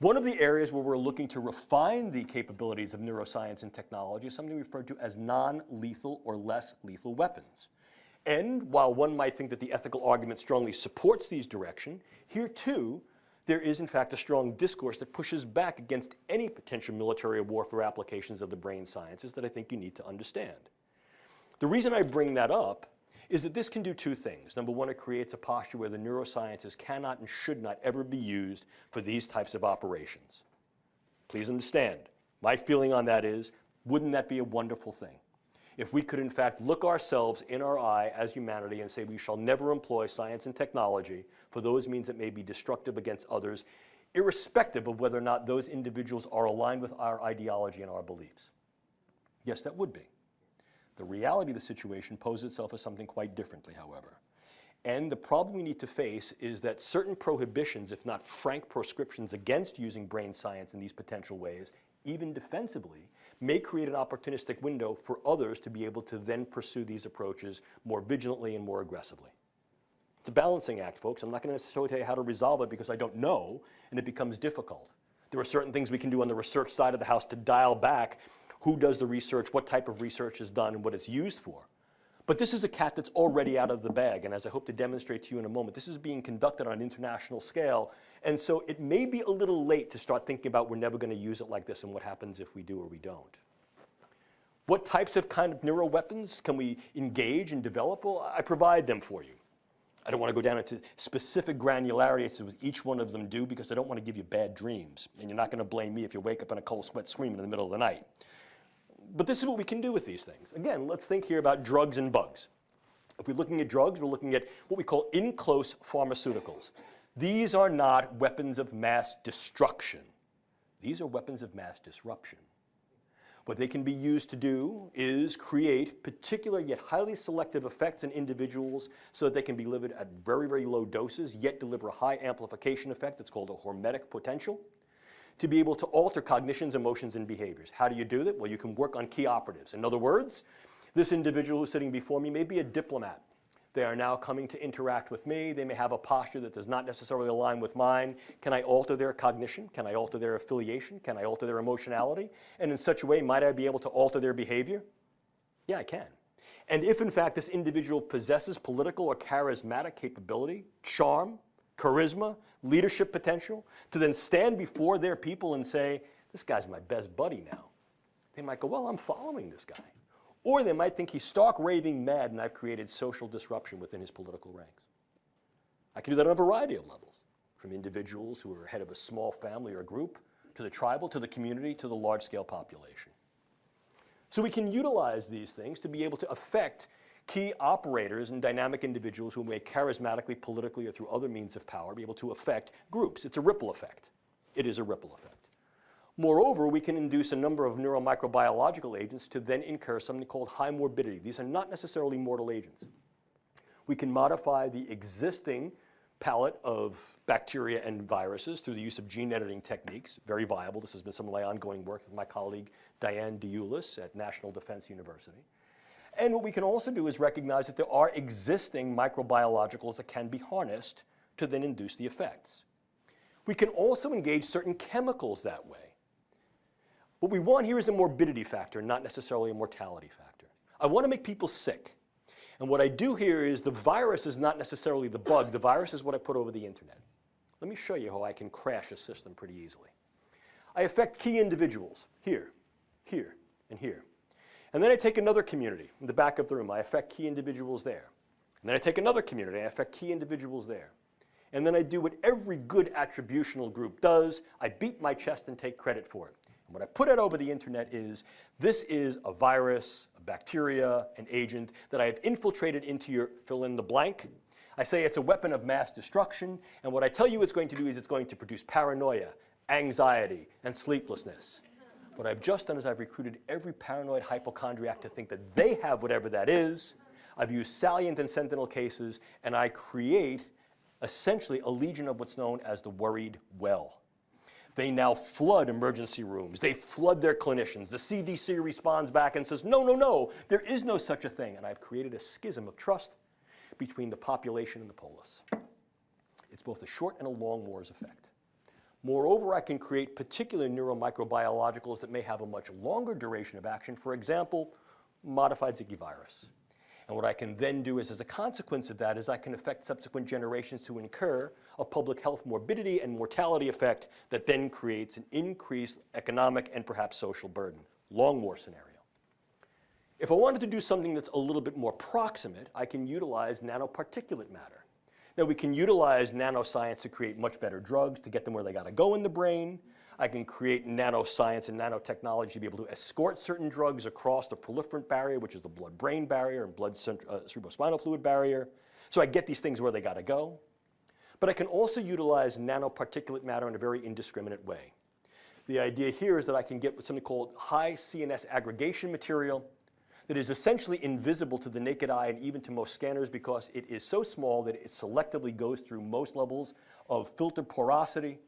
One of the areas where we're looking to refine the capabilities of neuroscience and technology is something referred to as non-lethal or less lethal weapons. And while one might think that the ethical argument strongly supports these directions, here too, there is in fact a strong discourse that pushes back against any potential military warfare applications of the brain sciences that I think you need to understand. The reason I bring that up is that this can do two things. Number one, it creates a posture where the neurosciences cannot and should not ever be used for these types of operations. Please understand, my feeling on that is, wouldn't that be a wonderful thing? If we could in fact look ourselves in our eye as humanity and say we shall never employ science and technology for those means that may be destructive against others, irrespective of whether or not those individuals are aligned with our ideology and our beliefs. Yes, that would be. The reality of the situation poses itself as something quite differently, however. And the problem we need to face is that certain prohibitions, if not frank proscriptions against using brain science in these potential ways, even defensively, may create an opportunistic window for others to be able to then pursue these approaches more vigilantly and more aggressively. It's a balancing act, folks. I'm not going to necessarily tell you how to resolve it because I don't know, and it becomes difficult. There are certain things we can do on the research side of the house to dial back who does the research, what type of research is done, and what it's used for. But this is a cat that's already out of the bag, and as I hope to demonstrate to you in a moment, this is being conducted on an international scale, and so it may be a little late to start thinking about we're never going to use it like this and what happens if we do or we don't. What types of kind of neuroweapons can we engage and develop? Well, I provide them for you. I don't want to go down into specific granularity as to what each one of them do because I don't want to give you bad dreams, and you're not going to blame me if you wake up in a cold sweat screaming in the middle of the night. But this is what we can do with these things. Again, let's think here about drugs and bugs. If we're looking at drugs, we're looking at what we call in-close pharmaceuticals. These are not weapons of mass destruction. These are weapons of mass disruption. What they can be used to do is create particular yet highly selective effects in individuals so that they can be delivered at very, very low doses, yet deliver a high amplification effect that's called a hormetic potential, to be able to alter cognitions, emotions, and behaviors. How do you do that? Well, you can work on key operatives. In other words, this individual who's sitting before me may be a diplomat. They are now coming to interact with me. They may have a posture that does not necessarily align with mine. Can I alter their cognition? Can I alter their affiliation? Can I alter their emotionality? And in such a way, might I be able to alter their behavior? Yeah, I can. And if in fact this individual possesses political or charismatic capability, charm, charisma, leadership potential, to then stand before their people and say, this guy's my best buddy now. They might go, well, I'm following this guy. Or they might think he's stark raving mad and I've created social disruption within his political ranks. I can do that on a variety of levels, from individuals who are head of a small family or group, to the tribal, to the community, to the large-scale population. So we can utilize these things to be able to affect key operators and dynamic individuals who may charismatically, politically, or through other means of power be able to affect groups. It's a ripple effect. It is a ripple effect. Moreover, we can induce a number of neuromicrobiological agents to then incur something called high morbidity. These are not necessarily mortal agents. We can modify the existing palette of bacteria and viruses through the use of gene editing techniques. Very viable. This has been some of my ongoing work with my colleague Diane DeEulis at National Defense University. And what we can also do is recognize that there are existing microbiologicals that can be harnessed to then induce the effects. We can also engage certain chemicals that way. What we want here is a morbidity factor, not necessarily a mortality factor. I want to make people sick. And what I do here is the virus is not necessarily the bug. The virus is what I put over the internet. Let me show you how I can crash a system pretty easily. I affect key individuals here, here, and here. And then I take another community in the back of the room. I affect key individuals there. And then I take another community. I affect key individuals there. And then I do what every good attributional group does. I beat my chest and take credit for it. And what I put out over the internet is, this is a virus, a bacteria, an agent that I have infiltrated into your fill in the blank. I say it's a weapon of mass destruction. And what I tell you it's going to do is it's going to produce paranoia, anxiety, and sleeplessness. What I've just done is I've recruited every paranoid hypochondriac to think that they have whatever that is. I've used salient and sentinel cases, and I create essentially a legion of what's known as the worried well. They now flood emergency rooms. They flood their clinicians. The CDC responds back and says, no, no, no, there is no such a thing. And I've created a schism of trust between the population and the polis. It's both a short and a long war's effect. Moreover, I can create particular neuromicrobiologicals that may have a much longer duration of action, for example, modified Zika virus. And what I can then do is, as a consequence of that, is I can affect subsequent generations to incur a public health morbidity and mortality effect that then creates an increased economic and perhaps social burden. Long war scenario. If I wanted to do something that's a little bit more proximate, I can utilize nanoparticulate matter. Now, we can utilize nanoscience to create much better drugs, to get them where they got to go in the brain. I can create nanoscience and nanotechnology to be able to escort certain drugs across the proliferant barrier, which is the blood-brain barrier and cerebrospinal fluid barrier. So I get these things where they got to go. But I can also utilize nanoparticulate matter in a very indiscriminate way. The idea here is that I can get something called high CNS aggregation material that is essentially invisible to the naked eye and even to most scanners because it is so small that it selectively goes through most levels of filter porosity.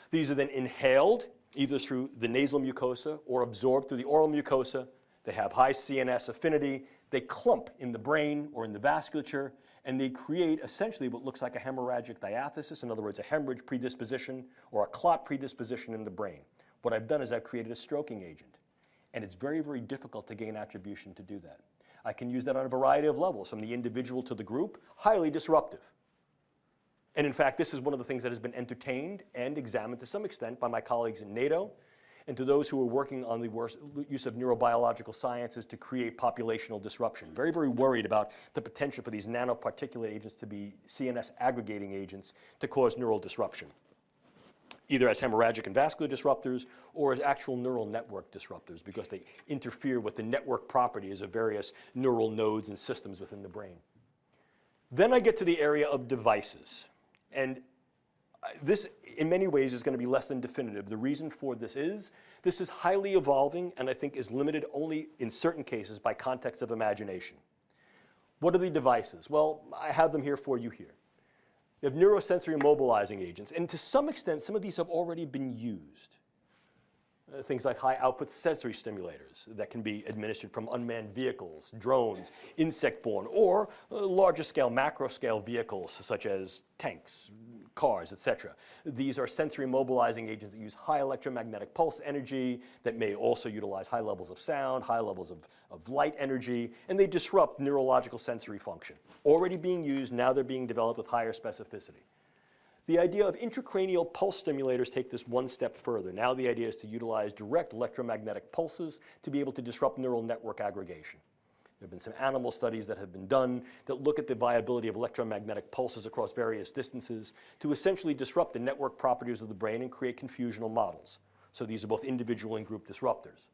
These are then inhaled either through the nasal mucosa or absorbed through the oral mucosa. They have high CNS affinity. They clump in the brain or in the vasculature, and they create essentially what looks like a hemorrhagic diathesis, in other words, a hemorrhage predisposition or a clot predisposition in the brain. What I've done is I've created a stroking agent. And it's very, very difficult to gain attribution to do that. I can use that on a variety of levels, from the individual to the group, highly disruptive. And in fact, this is one of the things that has been entertained and examined to some extent by my colleagues in NATO and to those who are working on the use of neurobiological sciences to create populational disruption. Very, very worried about the potential for these nanoparticulate agents to be CNS aggregating agents to cause neural disruption, either as hemorrhagic and vascular disruptors or as actual neural network disruptors because they interfere with the network properties of various neural nodes and systems within the brain. Then I get to the area of devices. And this, in many ways, is going to be less than definitive. The reason for this is highly evolving and I think is limited only in certain cases by context of imagination. What are the devices? Well, I have them here for you here. You have neurosensory mobilizing agents, and to some extent, some of these have already been used. Things like high output sensory stimulators that can be administered from unmanned vehicles, drones, insect-borne, or larger scale, macro scale vehicles such as tanks, cars, etc. These are sensory mobilizing agents that use high electromagnetic pulse energy that may also utilize high levels of sound, high levels of light energy, and they disrupt neurological sensory function. Already being used, now they're being developed with higher specificity. The idea of intracranial pulse stimulators take this one step further. Now the idea is to utilize direct electromagnetic pulses to be able to disrupt neural network aggregation. There have been some animal studies that have been done that look at the viability of electromagnetic pulses across various distances to essentially disrupt the network properties of the brain and create confusional models. So these are both individual and group disruptors.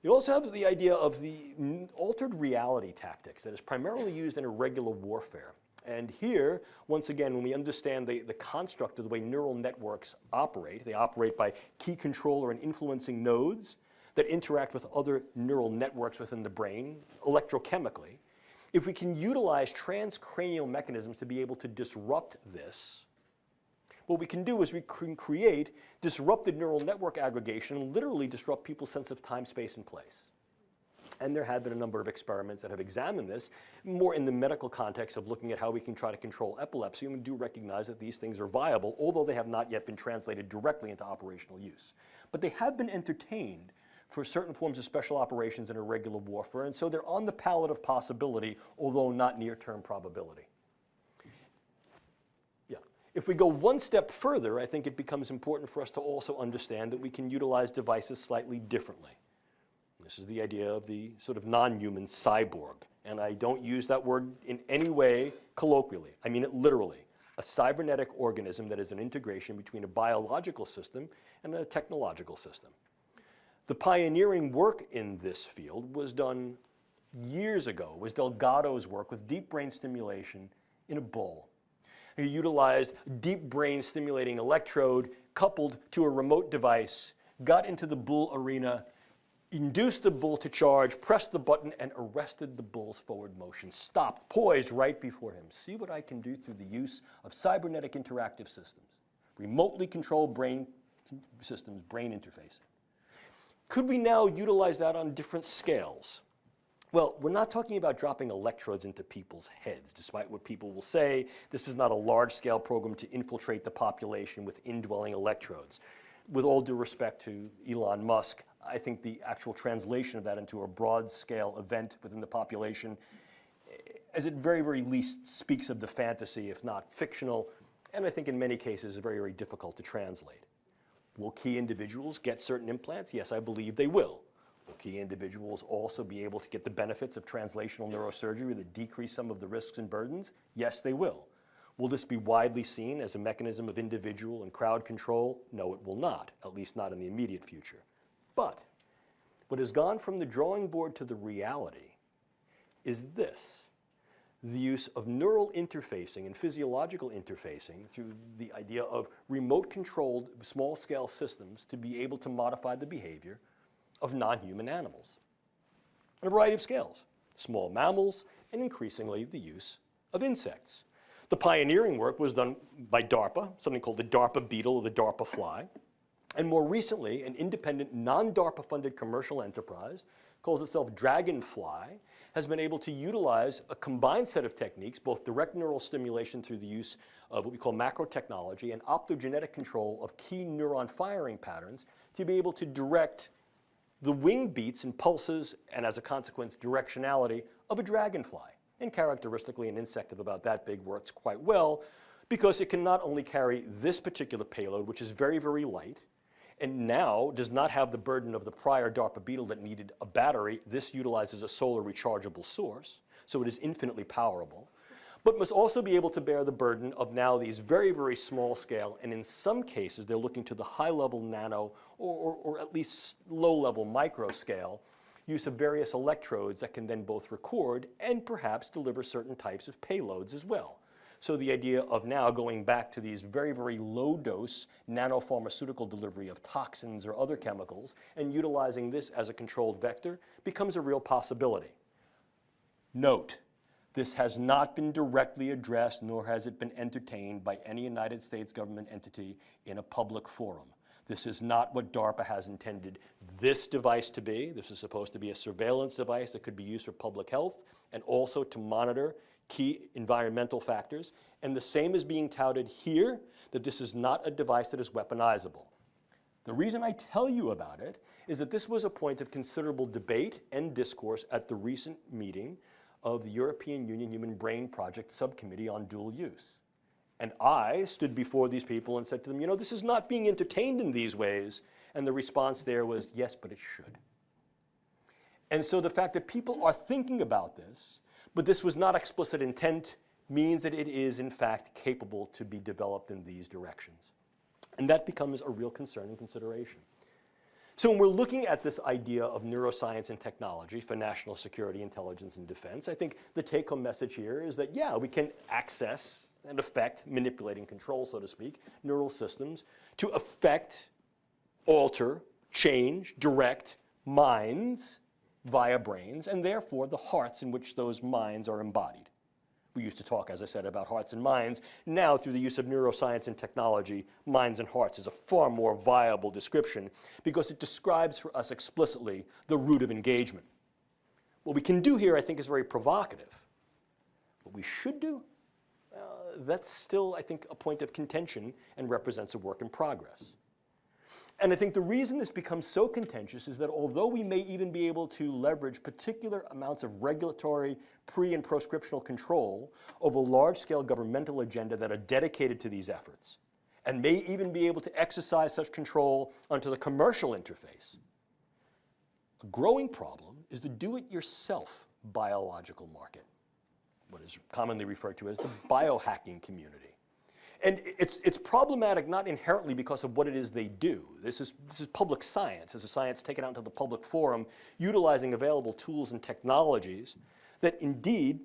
You also have the idea of the altered reality tactics that is primarily used in irregular warfare. And here, once again, when we understand the construct of the way neural networks operate, they operate by key controller and influencing nodes that interact with other neural networks within the brain electrochemically. If we can utilize transcranial mechanisms to be able to disrupt this, what we can do is we can create disrupted neural network aggregation and literally disrupt people's sense of time, space, and place. And there have been a number of experiments that have examined this, more in the medical context of looking at how we can try to control epilepsy. And we do recognize that these things are viable, although they have not yet been translated directly into operational use. But they have been entertained for certain forms of special operations in irregular warfare, and so they're on the palette of possibility, although not near-term probability. Yeah. If we go one step further, I think it becomes important for us to also understand that we can utilize devices slightly differently. This is the idea of the sort of non-human cyborg. And I don't use that word in any way colloquially. I mean it literally. A cybernetic organism that is an integration between a biological system and a technological system. The pioneering work in this field was done years ago. It was Delgado's work with deep brain stimulation in a bull. He utilized deep brain stimulating electrode coupled to a remote device, got into the bull arena, induced the bull to charge, pressed the button, and arrested the bull's forward motion. Stopped, poised right before him. See what I can do through the use of cybernetic interactive systems. Remotely controlled brain systems, brain interfacing. Could we now utilize that on different scales? Well, we're not talking about dropping electrodes into people's heads, despite what people will say. This is not a large-scale program to infiltrate the population with indwelling electrodes. With all due respect to Elon Musk, I think the actual translation of that into a broad-scale event within the population, as it very, very least speaks of the fantasy, if not fictional, and I think in many cases is very, very difficult to translate. Will key individuals get certain implants? Yes, I believe they will. Will key individuals also be able to get the benefits of translational neurosurgery that decrease some of the risks and burdens? Yes, they will. Will this be widely seen as a mechanism of individual and crowd control? No, it will not, at least not in the immediate future. But what has gone from the drawing board to the reality is this: the use of neural interfacing and physiological interfacing through the idea of remote-controlled small-scale systems to be able to modify the behavior of non-human animals on a variety of scales, small mammals, and increasingly the use of insects. The pioneering work was done by DARPA, something called the DARPA beetle or the DARPA fly, and more recently, an independent, non-DARPA-funded commercial enterprise, calls itself Dragonfly, has been able to utilize a combined set of techniques, both direct neural stimulation through the use of what we call macro technology and optogenetic control of key neuron firing patterns to be able to direct the wing beats and pulses, and as a consequence, directionality of a dragonfly. And characteristically, an insect of about that big works quite well because it can not only carry this particular payload, which is very, very light, and now does not have the burden of the prior DARPA beetle that needed a battery. This utilizes a solar rechargeable source, so it is infinitely powerful, but must also be able to bear the burden of now these very, very small scale, and in some cases they're looking to the high level nano or at least low level micro scale use of various electrodes that can then both record and perhaps deliver certain types of payloads as well. So the idea of now going back to these very, very low dose nanopharmaceutical delivery of toxins or other chemicals and utilizing this as a controlled vector becomes a real possibility. Note, this has not been directly addressed, nor has it been entertained by any United States government entity in a public forum. This is not what DARPA has intended this device to be. This is supposed to be a surveillance device that could be used for public health and also to monitor key environmental factors. And the same is being touted here, that this is not a device that is weaponizable. The reason I tell you about it is that this was a point of considerable debate and discourse at the recent meeting of the European Union Human Brain Project Subcommittee on Dual Use. And I stood before these people and said to them, you know, this is not being entertained in these ways. And the response there was, yes, but it should. And so the fact that people are thinking about this, but this was not explicit intent, means that it is, in fact, capable to be developed in these directions. And that becomes a real concern and consideration. So when we're looking at this idea of neuroscience and technology for national security, intelligence, and defense, I think the take-home message here is that, yeah, we can access and affect, manipulate and control, so to speak, neural systems to affect, alter, change, direct minds via brains, and therefore the hearts in which those minds are embodied. We used to talk, as I said, about hearts and minds. Now, through the use of neuroscience and technology, minds and hearts is a far more viable description because it describes for us explicitly the root of engagement. What we can do here, I think, is very provocative. What we should do, that's still, I think, a point of contention and represents a work in progress. And I think the reason this becomes so contentious is that although we may even be able to leverage particular amounts of regulatory pre- and proscriptional control over large-scale governmental agenda that are dedicated to these efforts, and may even be able to exercise such control onto the commercial interface, a growing problem is the do-it-yourself biological market, what is commonly referred to as the biohacking community. And it's problematic not inherently because of what it is they do. This is public science. It's a science taken out into the public forum, utilizing available tools and technologies that indeed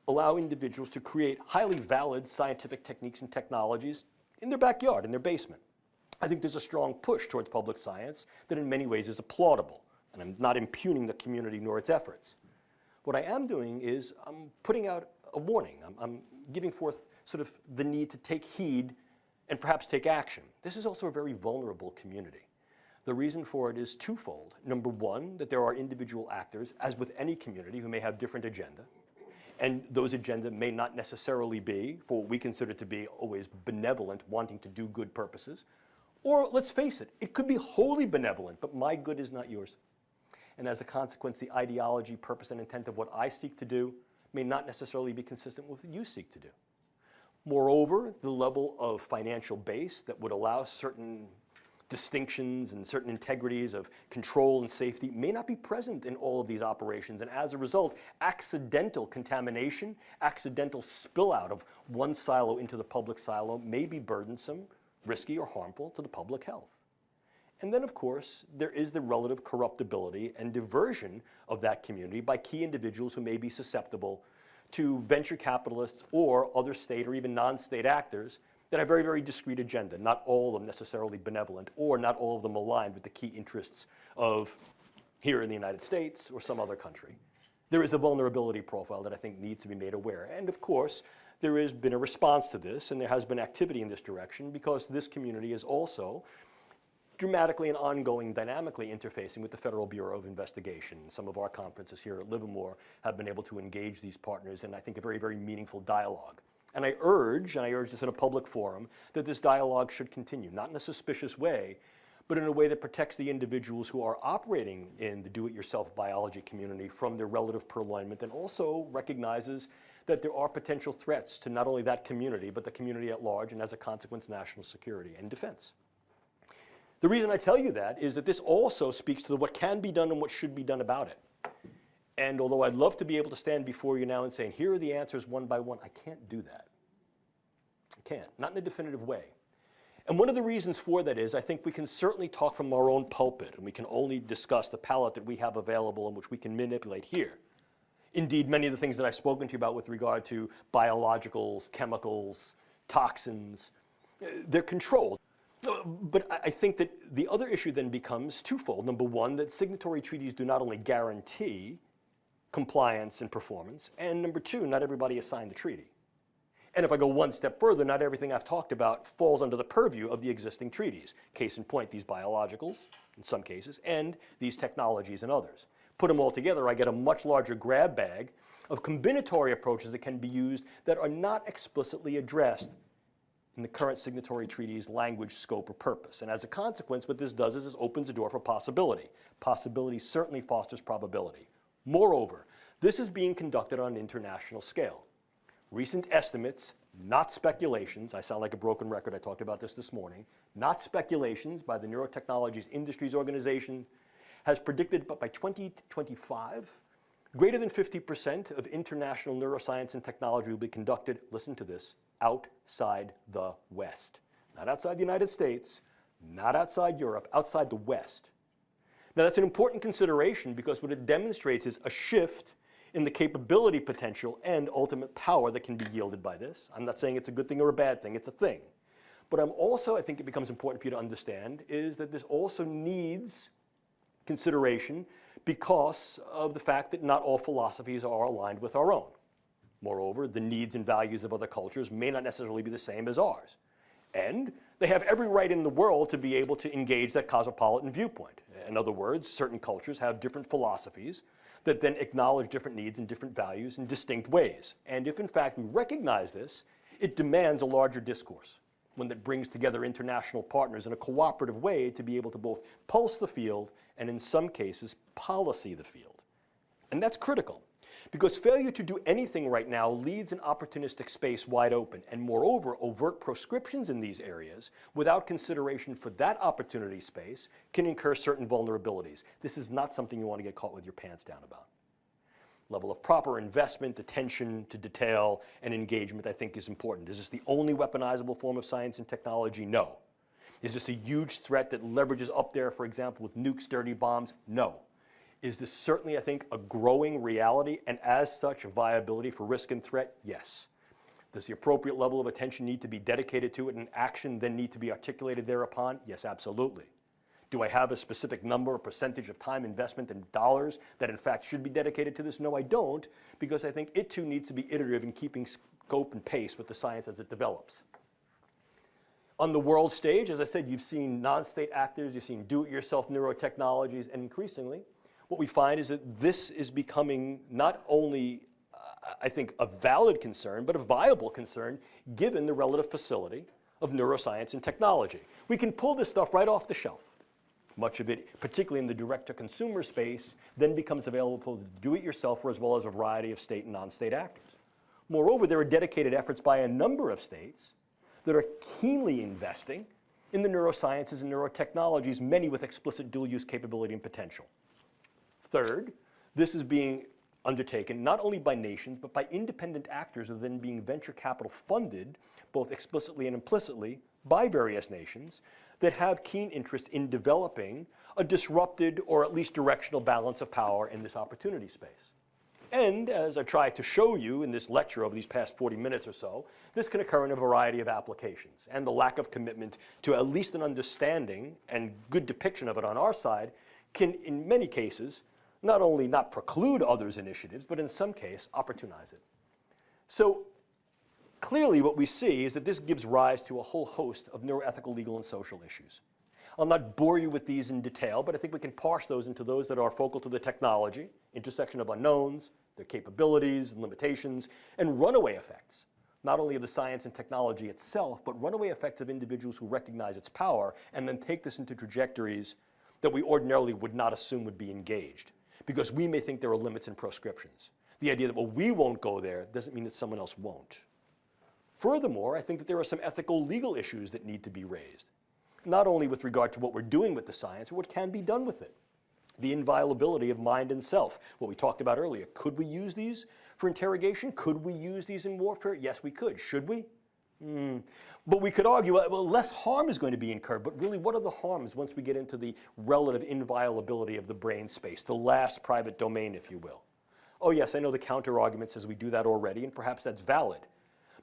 allow individuals to create highly valid scientific techniques and technologies in their backyard, in their basement. I think there's a strong push towards public science that in many ways is applaudable. And I'm not impugning the community nor its efforts. What I am doing is I'm putting out a warning. I'm giving forth sort of the need to take heed and perhaps take action. This is also a very vulnerable community. The reason for it is twofold. Number one, that there are individual actors, as with any community, who may have different agenda. And those agenda may not necessarily be, for what we consider to be always benevolent, wanting to do good purposes. Or let's face it, it could be wholly benevolent, but my good is not yours. And as a consequence, the ideology, purpose, and intent of what I seek to do may not necessarily be consistent with what you seek to do. Moreover, the level of financial base that would allow certain distinctions and certain integrities of control and safety may not be present in all of these operations. And as a result, accidental contamination, accidental spill out of one silo into the public silo may be burdensome, risky, or harmful to the public health. And then, of course, there is the relative corruptibility and diversion of that community by key individuals who may be susceptible to venture capitalists or other state or even non-state actors that have very, very discrete agenda, not all of them necessarily benevolent, or not all of them aligned with the key interests of here in the United States or some other country. There is a vulnerability profile that I think needs to be made aware. And of course, there has been a response to this, and there has been activity in this direction, because this community is also dramatically and ongoing, dynamically interfacing with the Federal Bureau of Investigation. Some of our conferences here at Livermore have been able to engage these partners in, I think, a very, very meaningful dialogue. And I urge this in a public forum, that this dialogue should continue, not in a suspicious way, but in a way that protects the individuals who are operating in the do-it-yourself biology community from their relative purloinment, and also recognizes that there are potential threats to not only that community, but the community at large, and as a consequence, national security and defense. The reason I tell you that is that this also speaks to what can be done and what should be done about it. And although I'd love to be able to stand before you now and say, here are the answers one by one, I can't do that. I can't, not in a definitive way. And one of the reasons for that is I think we can certainly talk from our own pulpit, and we can only discuss the palette that we have available and which we can manipulate here. Indeed, many of the things that I've spoken to you about with regard to biologicals, chemicals, toxins, they're controlled. But I think that the other issue then becomes twofold. Number one, that signatory treaties do not only guarantee compliance and performance, and number two, not everybody has signed the treaty. And if I go one step further, not everything I've talked about falls under the purview of the existing treaties. Case in point, these biologicals, in some cases, and these technologies and others. Put them all together, I get a much larger grab bag of combinatory approaches that can be used that are not explicitly addressed in the current signatory treaty's language, scope, or purpose. And as a consequence, what this does is it opens the door for possibility. Possibility certainly fosters probability. Moreover, this is being conducted on an international scale. Recent estimates, not speculations, I sound like a broken record, I talked about this morning, not speculations by the Neurotechnologies Industries Organization, has predicted by 2025, greater than 50% of international neuroscience and technology will be conducted, listen to this, outside the West. Not outside the United States, not outside Europe, outside the West. Now that's an important consideration because what it demonstrates is a shift in the capability potential and ultimate power that can be yielded by this. I'm not saying it's a good thing or a bad thing, it's a thing. But I think it becomes important for you to understand is that this also needs consideration because of the fact that not all philosophies are aligned with our own. Moreover, the needs and values of other cultures may not necessarily be the same as ours. And they have every right in the world to be able to engage that cosmopolitan viewpoint. In other words, certain cultures have different philosophies that then acknowledge different needs and different values in distinct ways. And if in fact we recognize this, it demands a larger discourse, one that brings together international partners in a cooperative way to be able to both pulse the field and in some cases policy the field. And that's critical. Because failure to do anything right now leaves an opportunistic space wide open, and moreover, overt proscriptions in these areas without consideration for that opportunity space can incur certain vulnerabilities. This is not something you want to get caught with your pants down about. Level of proper investment, attention to detail, and engagement I think is important. Is this the only weaponizable form of science and technology? No. Is this a huge threat that leverages up there, for example, with nukes, dirty bombs? No. Is this certainly, I think, a growing reality, and as such, a viability for risk and threat? Yes. Does the appropriate level of attention need to be dedicated to it and action then need to be articulated thereupon? Yes, absolutely. Do I have a specific number or percentage of time, investment, and dollars that in fact should be dedicated to this? No, I don't, because I think it too needs to be iterative in keeping scope and pace with the science as it develops. On the world stage, as I said, you've seen non-state actors, you've seen do-it-yourself neurotechnologies, and increasingly, what we find is that this is becoming not only, I think, a valid concern, but a viable concern given the relative facility of neuroscience and technology. We can pull this stuff right off the shelf. Much of it, particularly in the direct-to-consumer space, then becomes available to do-it-yourselfer as well as a variety of state and non-state actors. Moreover, there are dedicated efforts by a number of states that are keenly investing in the neurosciences and neurotechnologies, many with explicit dual-use capability and potential. Third, this is being undertaken not only by nations, but by independent actors who are then being venture capital funded, both explicitly and implicitly, by various nations that have keen interest in developing a disrupted or at least directional balance of power in this opportunity space. And as I tried to show you in this lecture over these past 40 minutes or so, this can occur in a variety of applications. And the lack of commitment to at least an understanding and good depiction of it on our side can, in many cases, not only not preclude others' initiatives, but in some case, opportunize it. So clearly what we see is that this gives rise to a whole host of neuroethical, legal, and social issues. I'll not bore you with these in detail, but I think we can parse those into those that are focal to the technology, intersection of unknowns, their capabilities and limitations, and runaway effects, not only of the science and technology itself, but runaway effects of individuals who recognize its power and then take this into trajectories that we ordinarily would not assume would be engaged, because we may think there are limits and proscriptions. The idea that, well, we won't go there doesn't mean that someone else won't. Furthermore, I think that there are some ethical, legal issues that need to be raised, not only with regard to what we're doing with the science, but what can be done with it. The inviolability of mind and self, what we talked about earlier. Could we use these for interrogation? Could we use these in warfare? Yes, we could. Should we? But we could argue, well, less harm is going to be incurred, but really, what are the harms once we get into the relative inviolability of the brain space, the last private domain, if you will? Oh yes, I know the counter-argument says we do that already, and perhaps that's valid.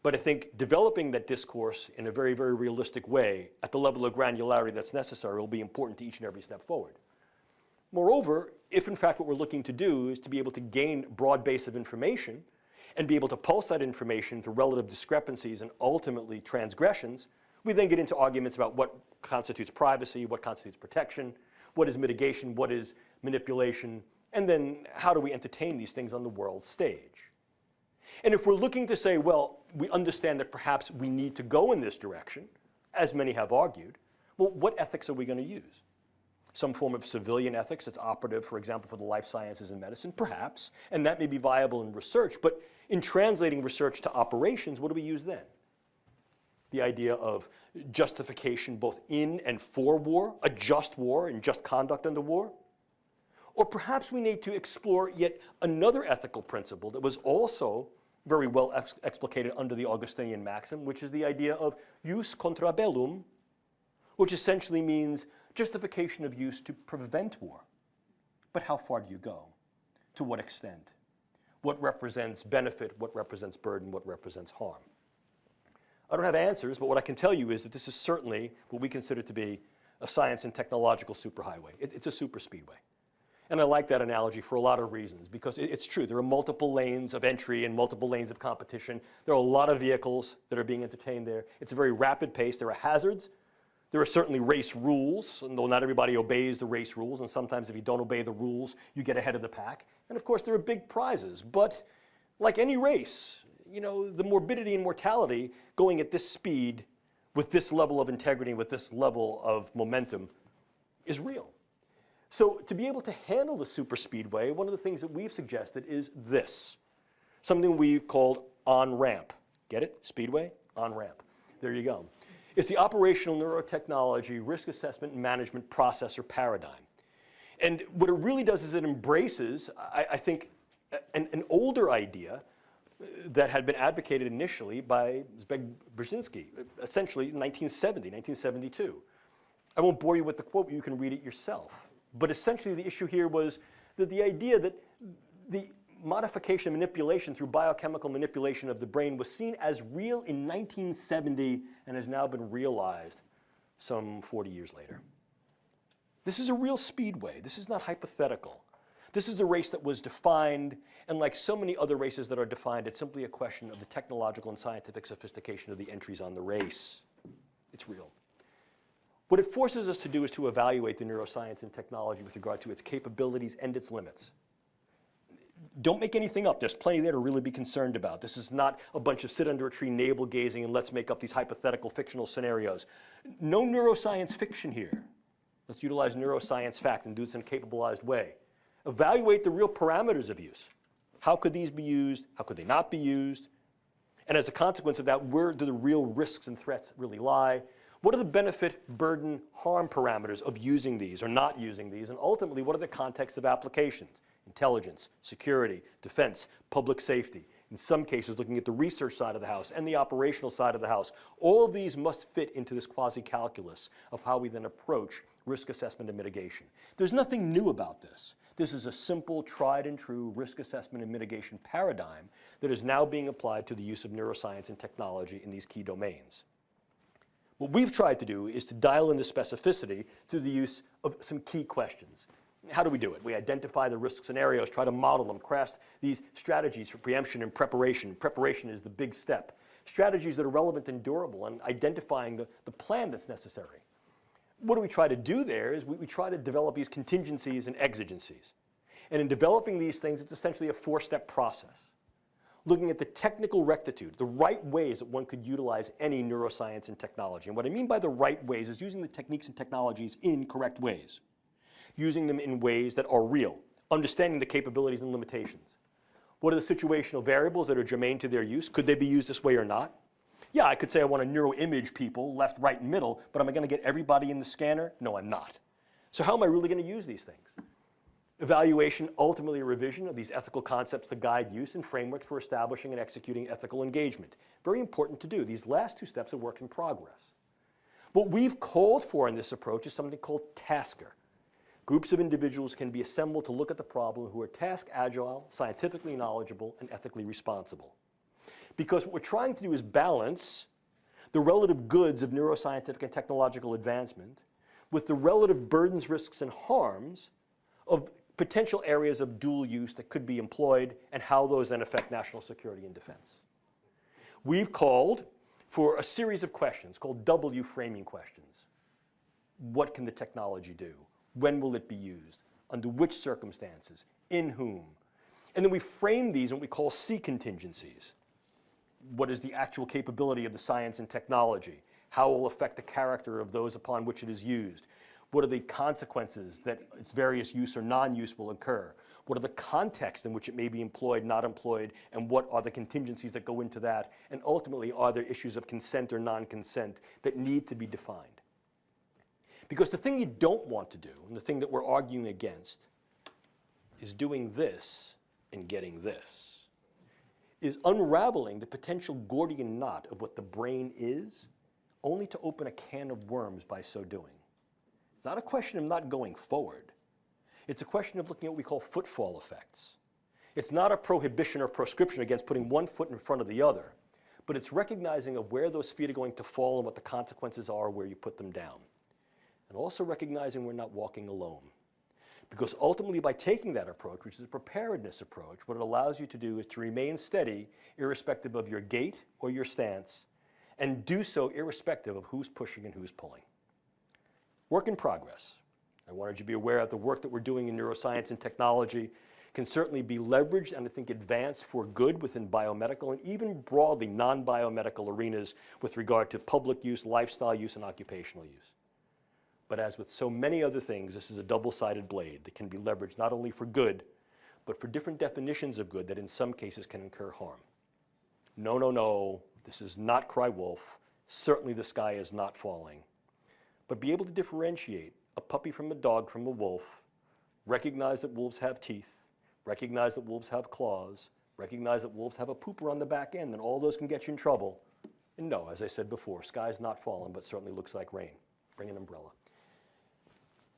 But I think developing that discourse in a very, very realistic way at the level of granularity that's necessary will be important to each and every step forward. Moreover, if in fact what we're looking to do is to be able to gain a broad base of information and be able to pulse that information through relative discrepancies and ultimately transgressions, we then get into arguments about what constitutes privacy, what constitutes protection, what is mitigation, what is manipulation, and then how do we entertain these things on the world stage. And if we're looking to say, well, we understand that perhaps we need to go in this direction, as many have argued, well, what ethics are we going to use? Some form of civilian ethics that's operative, for example, for the life sciences and medicine, perhaps, and that may be viable in research, but in translating research to operations, what do we use then? The idea of justification both in and for war, a just war and just conduct under war? Or perhaps we need to explore yet another ethical principle that was also very well explicated under the Augustinian maxim, which is the idea of jus contra bellum, which essentially means justification of use to prevent war. But how far do you go? To what extent? What represents benefit? What represents burden? What represents harm? I don't have answers, but what I can tell you is that this is certainly what we consider to be a science and technological superhighway. It's a superspeedway. And I like that analogy for a lot of reasons, because it's true. There are multiple lanes of entry and multiple lanes of competition. There are a lot of vehicles that are being entertained there. It's a very rapid pace. There are hazards. There are certainly race rules, and though not everybody obeys the race rules, and sometimes if you don't obey the rules, you get ahead of the pack. And of course, there are big prizes. But like any race, you know, the morbidity and mortality going at this speed, with this level of integrity, with this level of momentum, is real. So to be able to handle the superspeedway, one of the things that we've suggested is this, something we've called on-ramp. Get it? Speedway, on-ramp. There you go. It's the operational neurotechnology risk assessment and management process or paradigm. And what it really does is it embraces, I think, an older idea that had been advocated initially by Zbigniew Brzezinski, essentially in 1972. I won't bore you with the quote, you can read it yourself. But essentially the issue here was that the idea that the modification and manipulation through biochemical manipulation of the brain was seen as real in 1970 and has now been realized some 40 years later. This is a real speedway. This is not hypothetical. This is a race that was defined, and like so many other races that are defined, it's simply a question of the technological and scientific sophistication of the entries on the race. It's real. What it forces us to do is to evaluate the neuroscience and technology with regard to its capabilities and its limits. Don't make anything up. There's plenty there to really be concerned about. This is not a bunch of sit under a tree navel gazing and let's make up these hypothetical fictional scenarios. No neuroscience fiction here. Let's utilize neuroscience fact and do this in a capabilized way. Evaluate the real parameters of use. How could these be used? How could they not be used? And as a consequence of that, where do the real risks and threats really lie? What are the benefit, burden, harm parameters of using these or not using these? And ultimately, what are the contexts of applications? Intelligence, security, defense, public safety. In some cases, looking at the research side of the house and the operational side of the house. All of these must fit into this quasi-calculus of how we then approach risk assessment and mitigation. There's nothing new about this. This is a simple, tried and true risk assessment and mitigation paradigm that is now being applied to the use of neuroscience and technology in these key domains. What we've tried to do is to dial in the specificity through the use of some key questions. How do we do it? We identify the risk scenarios, try to model them, craft these strategies for preemption and preparation. Preparation is the big step. Strategies that are relevant and durable, and identifying the plan that's necessary. What do we try to do there is we try to develop these contingencies and exigencies. And in developing these things, it's essentially a four-step process. Looking at the technical rectitude, the right ways that one could utilize any neuroscience and technology. And what I mean by the right ways is using the techniques and technologies in correct ways. Using them in ways that are real, understanding the capabilities and limitations. What are the situational variables that are germane to their use? Could they be used this way or not? Yeah, I could say I want to neuroimage people, left, right, and middle, but am I going to get everybody in the scanner? No, I'm not. So how am I really going to use these things? Evaluation, ultimately a revision of these ethical concepts to guide use and frameworks for establishing and executing ethical engagement. Very important to do. These last two steps are work in progress. What we've called for in this approach is something called tasker. Groups of individuals can be assembled to look at the problem who are task agile, scientifically knowledgeable, and ethically responsible. Because what we're trying to do is balance the relative goods of neuroscientific and technological advancement with the relative burdens, risks, and harms of potential areas of dual use that could be employed and how those then affect national security and defense. We've called for a series of questions called W framing questions. What can the technology do? When will it be used? Under which circumstances? In whom? And then we frame these in what we call C contingencies. What is the actual capability of the science and technology? How it will affect the character of those upon which it is used? What are the consequences that its various use or non-use will occur? What are the contexts in which it may be employed, not employed, and what are the contingencies that go into that? And ultimately, are there issues of consent or non-consent that need to be defined? Because the thing you don't want to do, and the thing that we're arguing against, is doing this and getting this, is unraveling the potential Gordian knot of what the brain is, only to open a can of worms by so doing. It's not a question of not going forward. It's a question of looking at what we call footfall effects. It's not a prohibition or proscription against putting one foot in front of the other, but it's recognizing of where those feet are going to fall and what the consequences are where you put them down. And also recognizing we're not walking alone. Because ultimately, by taking that approach, which is a preparedness approach, what it allows you to do is to remain steady irrespective of your gait or your stance, and do so irrespective of who's pushing and who's pulling. Work in progress. I wanted you to be aware of the work that we're doing in neuroscience and technology can certainly be leveraged and I think advanced for good within biomedical and even broadly non-biomedical arenas with regard to public use, lifestyle use, and occupational use. But as with so many other things, this is a double-sided blade that can be leveraged not only for good, but for different definitions of good that in some cases can incur harm. No, no, no, this is not cry wolf. Certainly the sky is not falling. But be able to differentiate a puppy from a dog from a wolf, recognize that wolves have teeth, recognize that wolves have claws, recognize that wolves have a pooper on the back end, and all those can get you in trouble. And no, as I said before, sky's not falling, but certainly looks like rain. Bring an umbrella.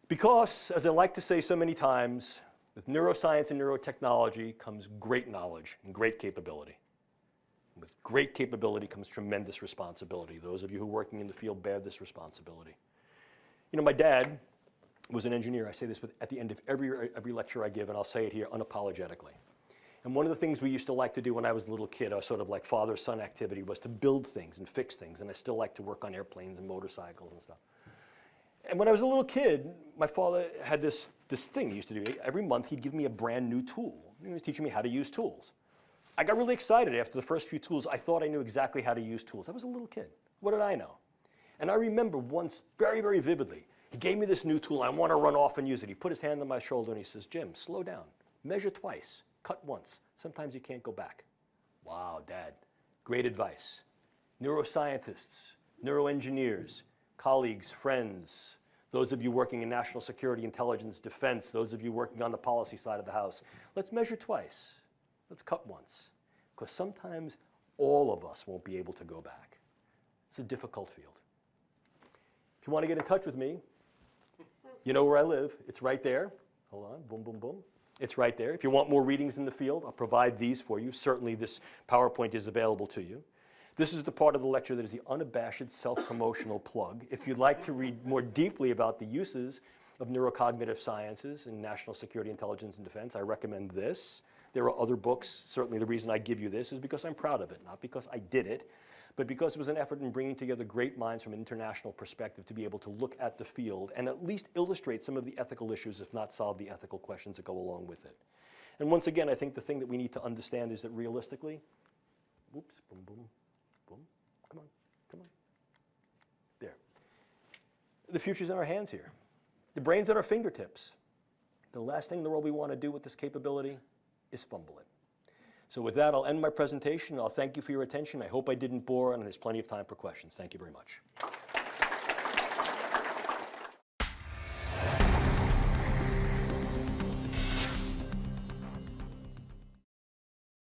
Because, as I like to say so many times, with neuroscience and neurotechnology comes great knowledge and great capability. With great capability comes tremendous responsibility. Those of you who are working in the field bear this responsibility. You know, my dad was an engineer. I say this at the end of every lecture I give, and I'll say it here unapologetically. And one of the things we used to like to do when I was a little kid, our sort of like father-son activity, was to build things and fix things. And I still like to work on airplanes and motorcycles and stuff. And when I was a little kid, my father had this thing he used to do. Every month, he'd give me a brand new tool. He was teaching me how to use tools. I got really excited after the first few tools. I thought I knew exactly how to use tools. I was a little kid. What did I know? And I remember once very, very vividly, he gave me this new tool. I want to run off and use it. He put his hand on my shoulder and he says, Jim, slow down. Measure twice. Cut once. Sometimes you can't go back. Wow, Dad. Great advice. Neuroscientists, neuroengineers, colleagues, friends, those of you working in national security, intelligence, defense, those of you working on the policy side of the house, let's measure twice. Let's cut once. Because sometimes all of us won't be able to go back. It's a difficult field. If you want to get in touch with me, you know where I live. It's right there. Hold on. Boom, boom, boom. It's right there. If you want more readings in the field, I'll provide these for you. Certainly this PowerPoint is available to you. This is the part of the lecture that is the unabashed self-promotional plug. If you'd like to read more deeply about the uses of neurocognitive sciences in national security, intelligence, and defense, I recommend this. There are other books. Certainly the reason I give you this is because I'm proud of it, not because I did it, but because it was an effort in bringing together great minds from an international perspective to be able to look at the field and at least illustrate some of the ethical issues, if not solve the ethical questions that go along with it. And once again, I think the thing that we need to understand is that realistically, whoops, boom, boom, boom, come on, come on. There. The future's in our hands here. The brain's at our fingertips. The last thing in the world we want to do with this capability is fumble it. So with that, I'll end my presentation. I'll thank you for your attention. I hope I didn't bore, and there's plenty of time for questions. Thank you very much.